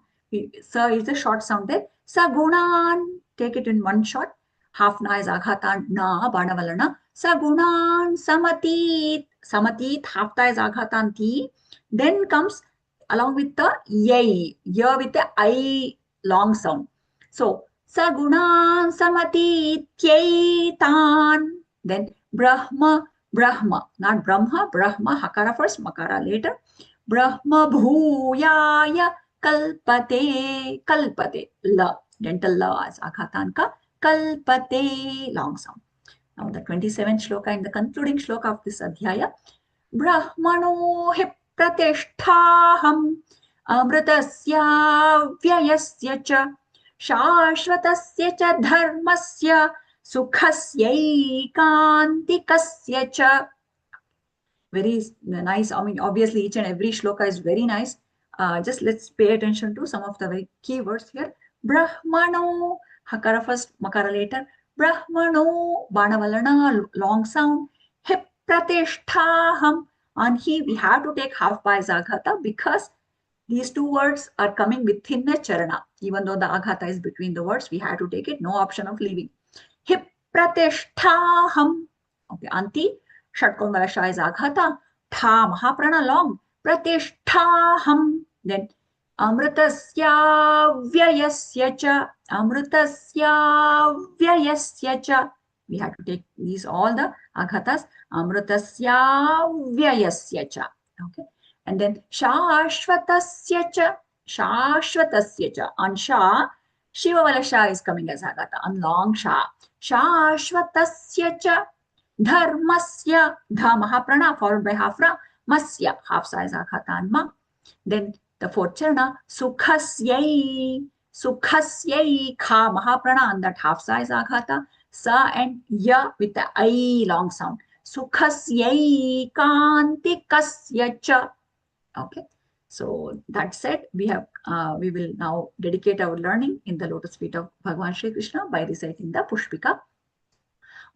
Sa is a short sound there. Sagunan. Take it in one shot. Half na is aghatan na banavalana. Sagunan samatit. Samatit half ta is aghatan ti. Then comes along with the yai. Ya with the I long sound. So sagunan samatit Kaitan. Then Brahma. Brahma, not Brahma, Brahma, Hakara first, Makara later. Brahma bhuyaya kalpate, kalpate, la, dental la as akhatanka, kalpate, long sound. Now the 27th shloka and the concluding shloka of this adhyaya. Brahmano hi pratisthaham amritasya vyayasya cha shashvatasya cha dharmasya sukhasyaikantikasyya cha. Very nice. I mean, obviously, each and every shloka is very nice. Just let's pay attention to some of the very key words here. Brahmano, Hakara first, Makara later. Brahmano, Banavalana, long sound. Hip pratisthaham. On he, we have to take half by Zaghata because these two words are coming within the charana. Even though the aghata is between the words, we have to take it. No option of leaving. Hip pratisthaham. Okay, anti. Shatkon wala sha is aghata. Tha mahaprana long. Pratisthaham. Then amritasya vyayasya cha. Amritasya vyayasya cha. We have to take these all the aghatas. Amritasya vyayasya cha. Okay. And then shashvatasya cha. Shashvatasya cha. On sha, Shiva wala sha is coming as aghata. On long sha. Shashvatasya cha. Dharmasya, dha mahaprana followed by hafra, masya, half sa is aghatan ma. Then the fourth charana, sukhasyai, sukhasyai, kha mahaprana, and that half sa is aghata, sa and ya with the I long sound. Sukhasyai kantikasya cha. Okay. So that said, we will now dedicate our learning in the lotus feet of Bhagavan Shri Krishna by reciting the Pushpika.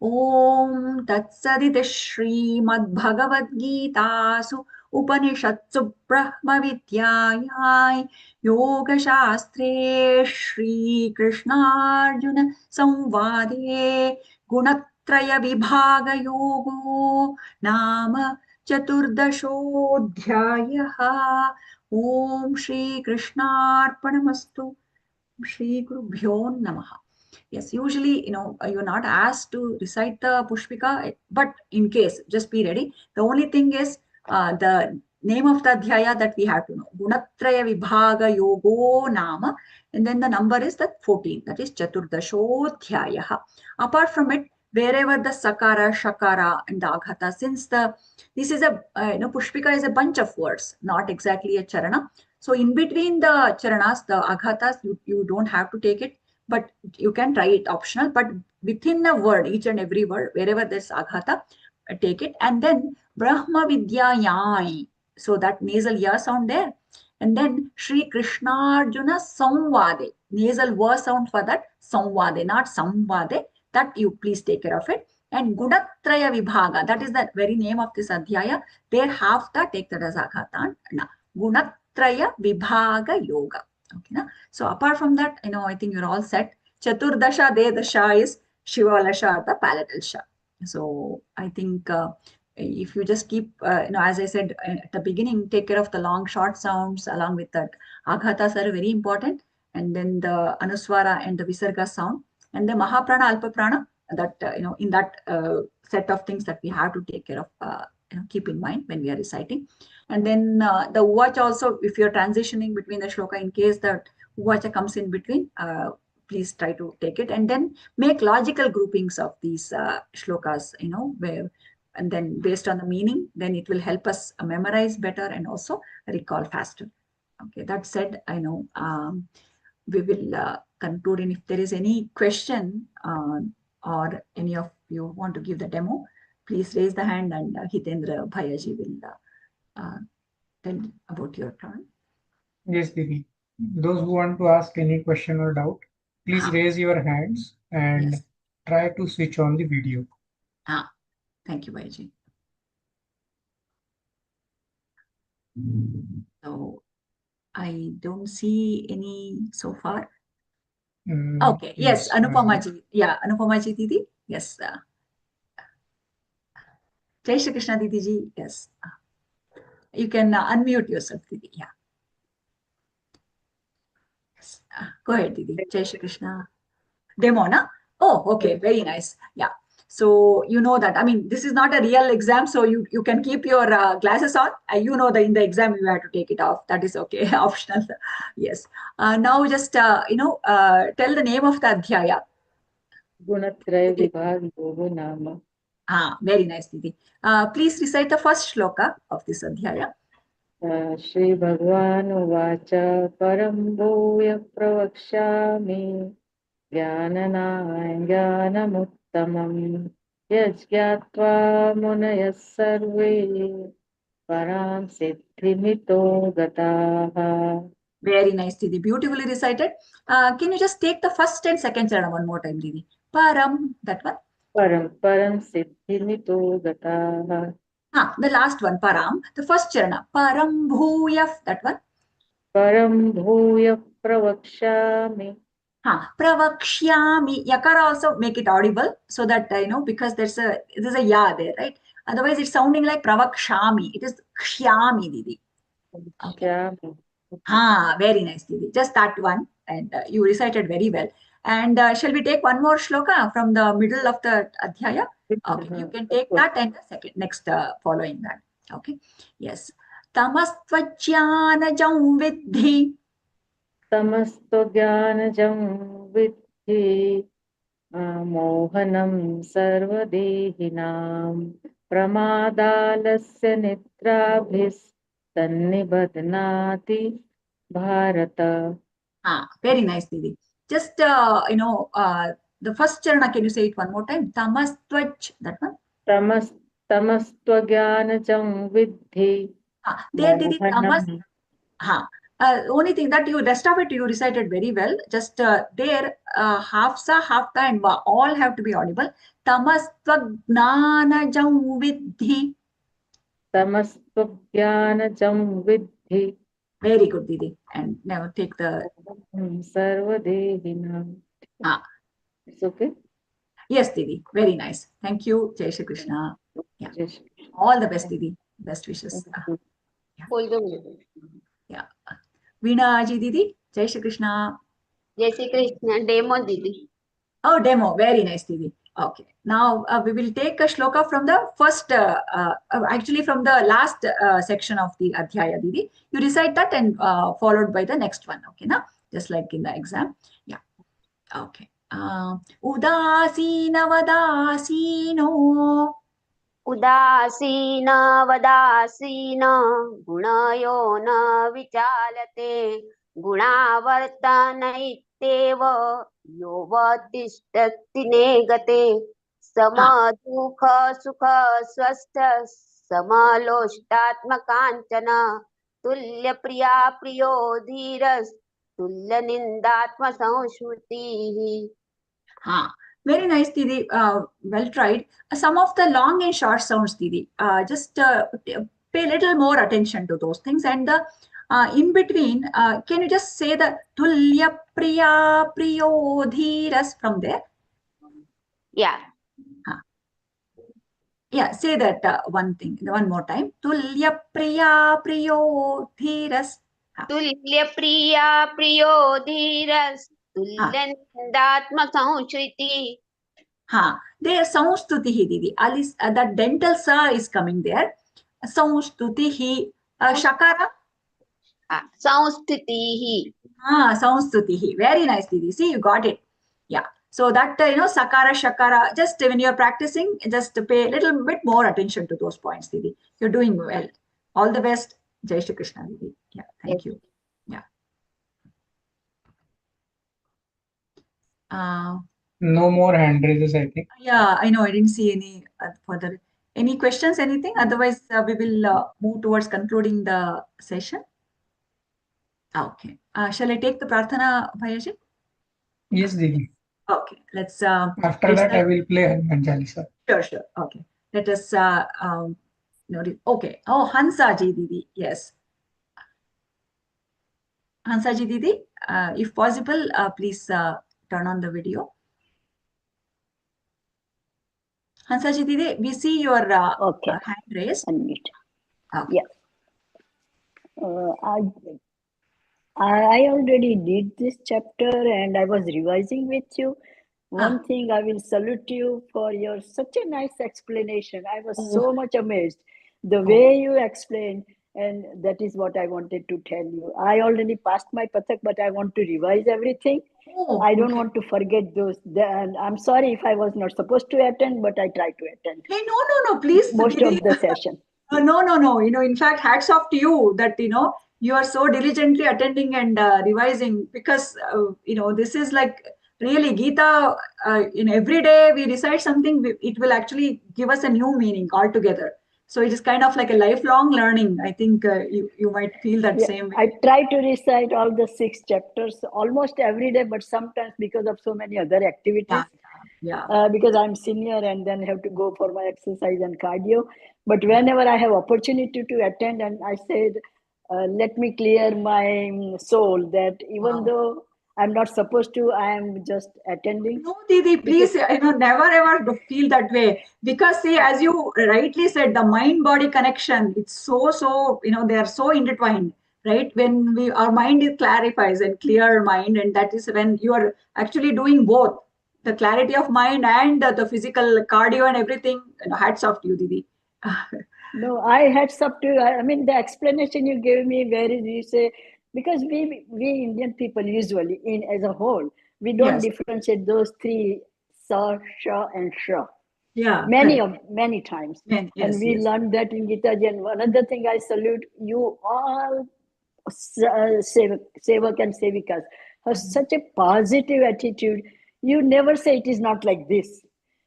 Om Tatsaditi Srimad Bhagavad Gitasu Upanishatsu Brahma Vidyayai Yoga Shastre Shri Krishna Arjuna Samvade Gunatraya Vibhaga Yogo Nama Chaturdashodhyayaha. Om Shri Krishna Arpanamastu. Shri Gurubhyo Namaha. Yes, usually, you're not asked to recite the Pushpika, but in case, just be ready. The only thing is the name of the Adhyaya that we have to know. Gunatraya Vibhaga Yogo Nama. And then the number is the 14, that is Chaturdashodhyayaha. Apart from it, wherever the Sakara, Shakara, and the Aghata, since this is Pushpika is a bunch of words, not exactly a Charana. So in between the charanas, the aghatas, you don't have to take it, but you can try it optional. But within a word, each and every word, wherever there's aghata, take it. And then Brahma Vidya Yai. So that nasal ya sound there. And then Sri Krishna Arjuna Samvade. Nasal wa sound for that. Samvade, not Samvade. That you please take care of it. And Gunatraya Vibhaga. That is the very name of this adhyaya. There half the take that as aghata. Gunatraya Vibhaga Yoga. Okay, na? So apart from that, I think you're all set. Chaturdasha De Dasha is Shivalasha, the palatal sha. So I think if you just keep, as I said at the beginning, take care of the long, short sounds along with that. Aghatas are very important. And then the Anuswara and the Visarga sound. And the Mahaprana, Alpaprana, that, in that set of things that we have to take care of, keep in mind when we are reciting. And then the Uvacha also, if you're transitioning between the shloka, in case that Uvacha comes in between, please try to take it. And then make logical groupings of these shlokas, and then based on the meaning, then it will help us memorize better and also recall faster. Okay, that said, I know we will conclude. And if there is any question or any of you want to give the demo, please raise the hand and Hitendra Bhayaji will tell about your turn. Yes, Didi. Those who want to ask any question or doubt, please raise your hands and Yes. try to switch on the video. Thank you, Bhayaji. So I don't see any so far. Okay. Yes, Anupamaji. Yeah, Anupamaji Didi. Yes. Jai Shri Krishna Didi ji. Yes. You can unmute yourself, Didi. Yeah. Yes. Go ahead, Didi. Jai Shri Krishna. Demo, na? Oh, okay. Very nice. Yeah. So you know that. I mean, this is not a real exam, so you can keep your glasses on. That in the exam you have to take it off. That is okay, optional. Yes. Now just tell the name of the adhyaya. Gunatraya Vibhaga Yoga Nama. Very nice, Didi. Please recite the first shloka of this adhyaya. Shri Bhagwan Uvacha Param Bhuya Pravakshami Jnanamuttamam Yajñatva Munayas Sarve Param Siddhimito Gataha. Very nice, Didi. Beautifully recited. Can you just take the first and second charana one more time, Didi? Param, that one. Param Siddhimito Gataha. The last one, Param. The first charana, Param Bhuyaf, that one. Param Bhuya Pravakshami. Pravakshyami. Yakara also make it audible so that, because there's a ya there, right? Otherwise, it's sounding like Pravakshami. It is Kshyami, Didi. Okay. Very nice, Didi. Just that one. And you recited very well. And shall we take one more shloka from the middle of the adhyaya? Okay, you can take that and the second, next following that. Okay, yes. Tamastvajnanajam vidhi. Tamastvajnanajam vidhi mohanam sarvadehinam pramadalasya nitrabhis tannibadnati bharata. Very nice, Didi. Just, the first charana, can you say it one more time? Tamastvaj, that one. Tamastvajnanajam vidhi There, Didi, mohanam. Only thing that you rest of it you recited very well. Just there, half sa, half ta, and va all have to be audible. Tamastva jnanajam vidhi. तमस्त्वज्ञानजं विद्धि Very good, Didi. And now take the. सर्वदेहिनां. It's okay. Yes, Didi. Very nice. Thank you, Jai Shri Krishna. Yeah. Jai Shri Krishna. All the best, Didi. Best wishes. Yeah. Veena ji, Didi. Jai Shri Krishna. Jai Shri Krishna. Demo Didi. Oh, demo. Very nice, Didi. Okay. Now we will take a shloka from the first, actually from the last section of the Adhyaya, Didi. You recite that and followed by the next one. Okay, na? Just like in the exam. Yeah. Okay. Udasina vadasino. उदासीन वदासीन गुणयो न विचालते गुणावर्तनैत्येव योऽवतिष्ठति नेगते समदुःख सुख स्वस्थ समलोष्टात्मकाञ्चन तुल्यप्रिया प्रियो धीरस् तुल्यनिन्दात्मसंस्मृतिः. Very nice, Didi. Well tried. Some of the long and short sounds, Didi. Just pay a little more attention to those things. And the in between, can you just say the Tulya Priya Priyo Dhiras from there? Yeah. Yeah, say that one more time. Tulya Priya Priyo Dhiras. तुल्यप्रिया प्रियो धीरस् तुल्यनिन्दात्मसंस्मृतिः. There Samstutihi, Didi. That dental sa is coming there. Samstutihi. Shakara? Samstutihi. Samstutihi. Very nice, Didi. See, you got it. Yeah. So that, Sakara, Shakara, just when you're practicing, just pay a little bit more attention to those points, Didi. You're doing well. All the best. Jai Shri Krishna, Didi. Yeah, thank you. Yeah. No more hand raises, I think. Yeah, I know. I didn't see any further. Any questions, anything? Otherwise, we will move towards concluding the session. Okay. Shall I take the Prarthana, Bhayaji? Yes, Didi. Okay. Let's. After that, I will play Hanuman Chalisa. Sure. Okay. Let us. Okay. Oh, Hansaji Didi. Yes. Hansaji Didi, if possible, please turn on the video. Hansaji Didi, we see your hand raised. Unmute. Okay. Yeah. I already did this chapter and I was revising with you. One thing I will salute you for your such a nice explanation. I was so much amazed the way you explained, and that is what I wanted to tell you. I already passed my Pathak, but I want to revise everything. I don't want to forget those. And I'm sorry if I was not supposed to attend, but I tried to attend. Hey, no, please. Most of the session. No. In fact, hats off to you that, you are so diligently attending and revising, because, this is like really Gita. In every day we recite something, it will actually give us a new meaning altogether. So it is kind of like a lifelong learning. I think you might feel that same way. I try to recite all the 6 chapters almost every day, but sometimes because of so many other activities, because I'm senior and then have to go for my exercise and cardio. But whenever I have opportunity to attend, and I said, let me clear my soul that even though I'm not supposed to, I am just attending. No, Didi, please, never ever feel that way. Because see, as you rightly said, the mind-body connection, it's so, they are so intertwined, right? When our mind clarifies and clear mind, and that is when you are actually doing both, the clarity of mind and the physical cardio and everything. Hats off to you, Didi. No, I hats up to you. I mean, the explanation you gave me, where is you say, because we Indian people usually, as a whole, we don't differentiate those 3, sa, sha, and sha. Yeah. Many times. And we learned that in Gita. And one other thing I salute you all, sevak and sevikas, have such a positive attitude. You never say it is not like this.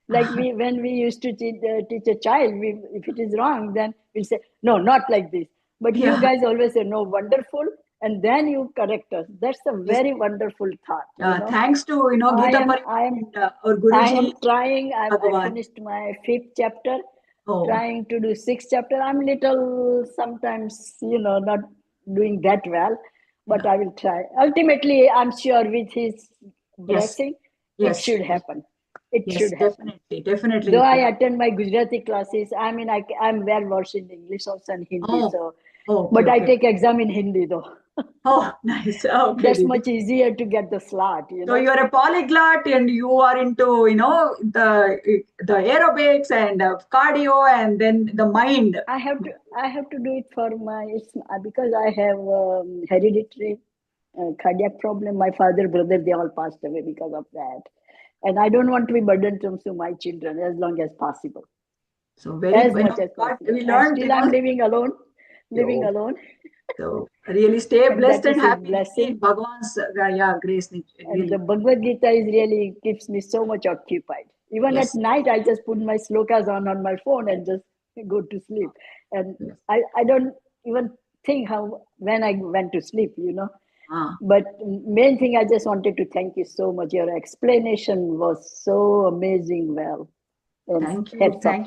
Like when we used to teach a child, if it is wrong, then we say, no, not like this. But you guys always say, no, wonderful. and then you correct us. That's a very wonderful thought. Thanks to Gita Pariwar and our I am Guruji. trying. I Bhagavan. finished my 5th chapter. Oh. Trying to do 6th chapter. I'm little sometimes, not doing that well, but I will try. Ultimately, I'm sure with his blessing, it should happen. It should happen. Definitely. Though I attend my Gujarati classes, I mean, I'm well versed in English also and Hindi. But I take exam in Hindi though. Oh, nice. Okay. That's much easier to get the slot. So you are a polyglot and you are into, the aerobics and cardio and then the mind. I have to do it for because I have hereditary cardiac problem. My father, brother, they all passed away because of that. And I don't want to be burdensome to my children as long as possible. So very as much as possible. We learned, still I'm living alone. So really stay blessed and happy. Blessing. Bhagwan's grace. Really. And the Bhagavad Gita really keeps me so much occupied. Even at night, I just put my slokas on my phone and just go to sleep. And I don't even think when I went to sleep, But main thing, I just wanted to thank you so much. Your explanation was so amazing. Thank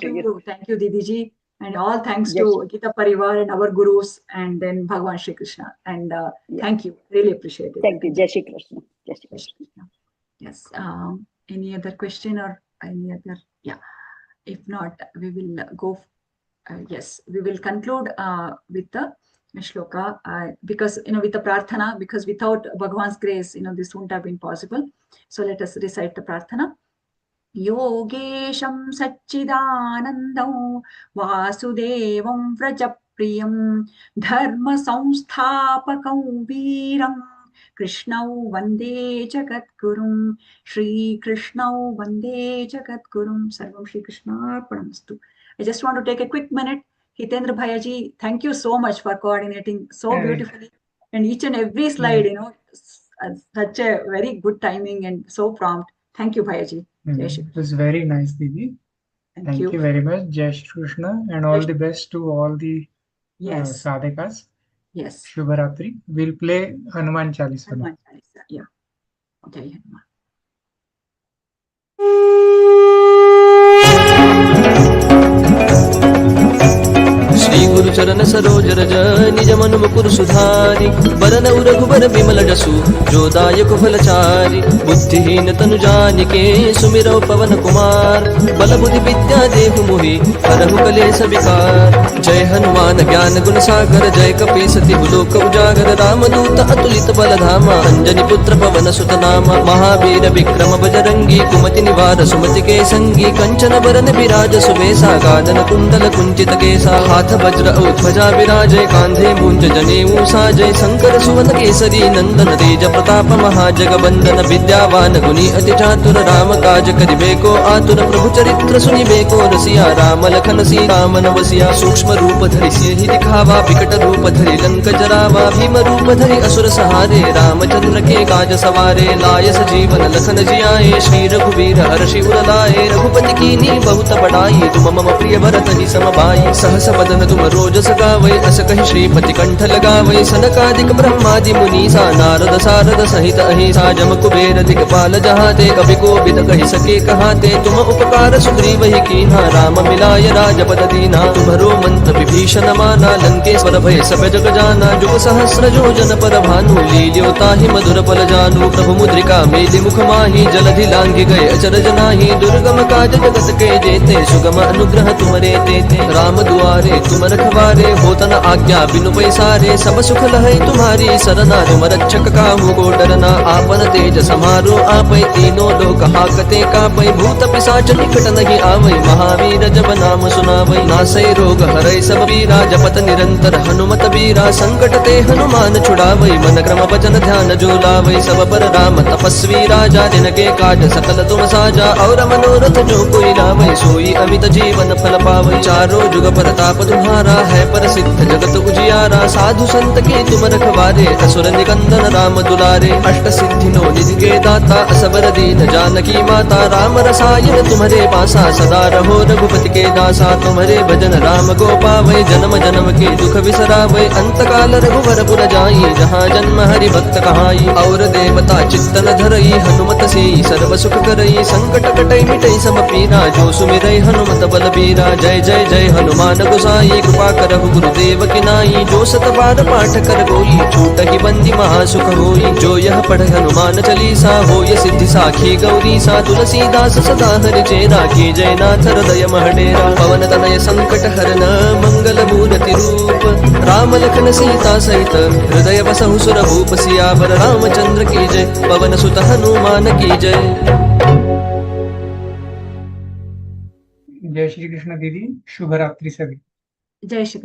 you, Didiji. And all thanks to Gita Pariwar and our gurus and then Bhagwan Shri Krishna. And thank you. Really appreciate it. Thank you. Jai Shri Krishna. Jai Shri Krishna. Yes. Any other question or any other? Yeah. If not, we will go. Yes, we will conclude with the shloka because, with the prarthana, because without Bhagwan's grace, this wouldn't have been possible. So let us recite the prarthana. योगेशं सच्चिदानन्दं वासुदेवं व्रजप्रियं धर्मसंस्थापकं वीरं कृष्णौ वन्दे जगद्गुरुं श्रीकृष्णौ वन्दे जगद्गुरुं सर्वं श्रीकृष्णार्पणमस्तु. I just want to take a quick minute. Hitendra Bhayaji, thank you so much for coordinating so beautifully. And each and every slide, such a very good timing and so prompt. Thank you, Bhayaji. It was very nice, Didi. Thank you very much. Jai Shri Krishna and all the best to all the sadhakas. Yes. Shubharatri. We'll play Hanuman Chalisa. Hanuman Chalisa, yeah. Jai Hanuman. Shri गुरु चरण सरोज रज निज मन मुकुर सुधारि बरनउ रघुबर बिमल जसु जो दायक फलचारि बुद्धिहीन तनु जानिके सुमिरौ पवन कुमार बल बुद्धि विद्या देहु मोहि हरहु कलेश विकार जय हनुमान ज्ञान गुण सागर जय कपीस तिहु लोक उजागर रामदूत अतुलित बल धामा अंजनी पुत्र पवन सुत नामा महावीर विक्रम बजरंगी कुमति निवार सुमति के संगी कंचन बरन विराज सुबेसा कानन कुंडल कुंचित केसा हाथ वज्र ध्वजा विराजय कांधे मूंज जनेऊ साजय शंकर सुवन केसरी नंदन तेज प्रताप महाजगबंदन विद्यावान गुणी अति चातुर राम काज करिबेको आतुर प्रभु चरित्र सुनिबेको रसिया राम लखन सीता मन बसिया सूक्ष्म रूप धरि सिंहि दिखावा विकट रूप धरि लंक जरावा भीम रूप धरि असुर सहारे रामचंद्र के काज सवारे लाय सजीवन लखन जियाए श्री रघुवीर हर्षि उर लाए रघुपति कीन्ही बहुत बड़ाई तुम मम प्रिय भरत ही सम भाई सहस बदन तुम रोजस गावै अस कहि श्रीपति कंठ लगावै सनकादिक ब्रह्मादि मुनीसा नारद सारद सहित अहिसा जम कुबेर दिगपाल जहाते कवि कोविद कहि सके कहाते तुम उपकार सुग्रीव ही कीन्हा राम मिलाय राजपद दीना तुम्हरो मंत्र विभीषण माना लंकेश्वर भय सब जग जाना जुग सहस्र योजन पर भानु लील्यो ताहि मधुर पल जानु प्रभु मुद्रिका मेलि मुख माहि जलधि लांघि गए अचरज नाहि दुर्गम काज जगत के जेते सुगम अनुग्रह तुमरे तेते राम दुआरे तुम रखवारे होत न आज्ञा बिनु पैसारे सब सुख लहै तुम्हारी सरना तुम रक्षक काहू को डरना आपन तेज समारो आपै तीनों लोक हाकते कापै भूत पिशाच निकट नहीं आवै महावीर जब नाम सुनावै नासै रोग हरै सब पीरा जपत निरंतर हनुमत बीरा संकट ते हनुमान छुड़ावै मन क्रम वचन ध्यान जो लावै सब पर राम तपस्वी राजा जिनके काज सकल तुम साजा और मनोरथ जो कोई लावै सोई अमित जीवन फल पावै चारों जुग प्रताप तुम्हारा है पर सिद्ध जगत उजियारा साधु संत के तुम रखवारे असुर निकंदन राम दुलारे अष्ट सिद्धि नो निधि के दाता असबर दीन जानकी माता राम रसायन तुम्हारे पासा सदा रहो रघुपति के दासा तुम्हारे भजन राम को पावै पावै जन्म जन्म के दुख बिसरावै अंत काल रघुवर पुर जाई जहाँ जन्म हरि भक्त कहाई और देवता चित्तन धरई हनुमत से सर्व सुख करई संकट कटई मिटई सब पीरा जो सुमिरई हनुमत बल बीरा जय जय जय हनुमान गोसाई कृपा करहु गुरुदेव की नाई जो सत बार पाठ कर गोई छूटहि बंदी महासुख होई जो यह पढ़ हनुमान चालीसा होय सिद्धि साखी गौरी सा तुलसीदास सदा हरि चेरा की जय नाथ हृदय महडेरा पवन तनय संकट हरन मंगल मूर्ति रूप राम लखन सीता सहित हृदय बसहु सुर भूप सियावर रामचंद्र की जय पवन सुत हनुमान की जय। जय श्री कृष्ण दीदी, शुभ रात्रि सभी। जय श्री कृष्ण।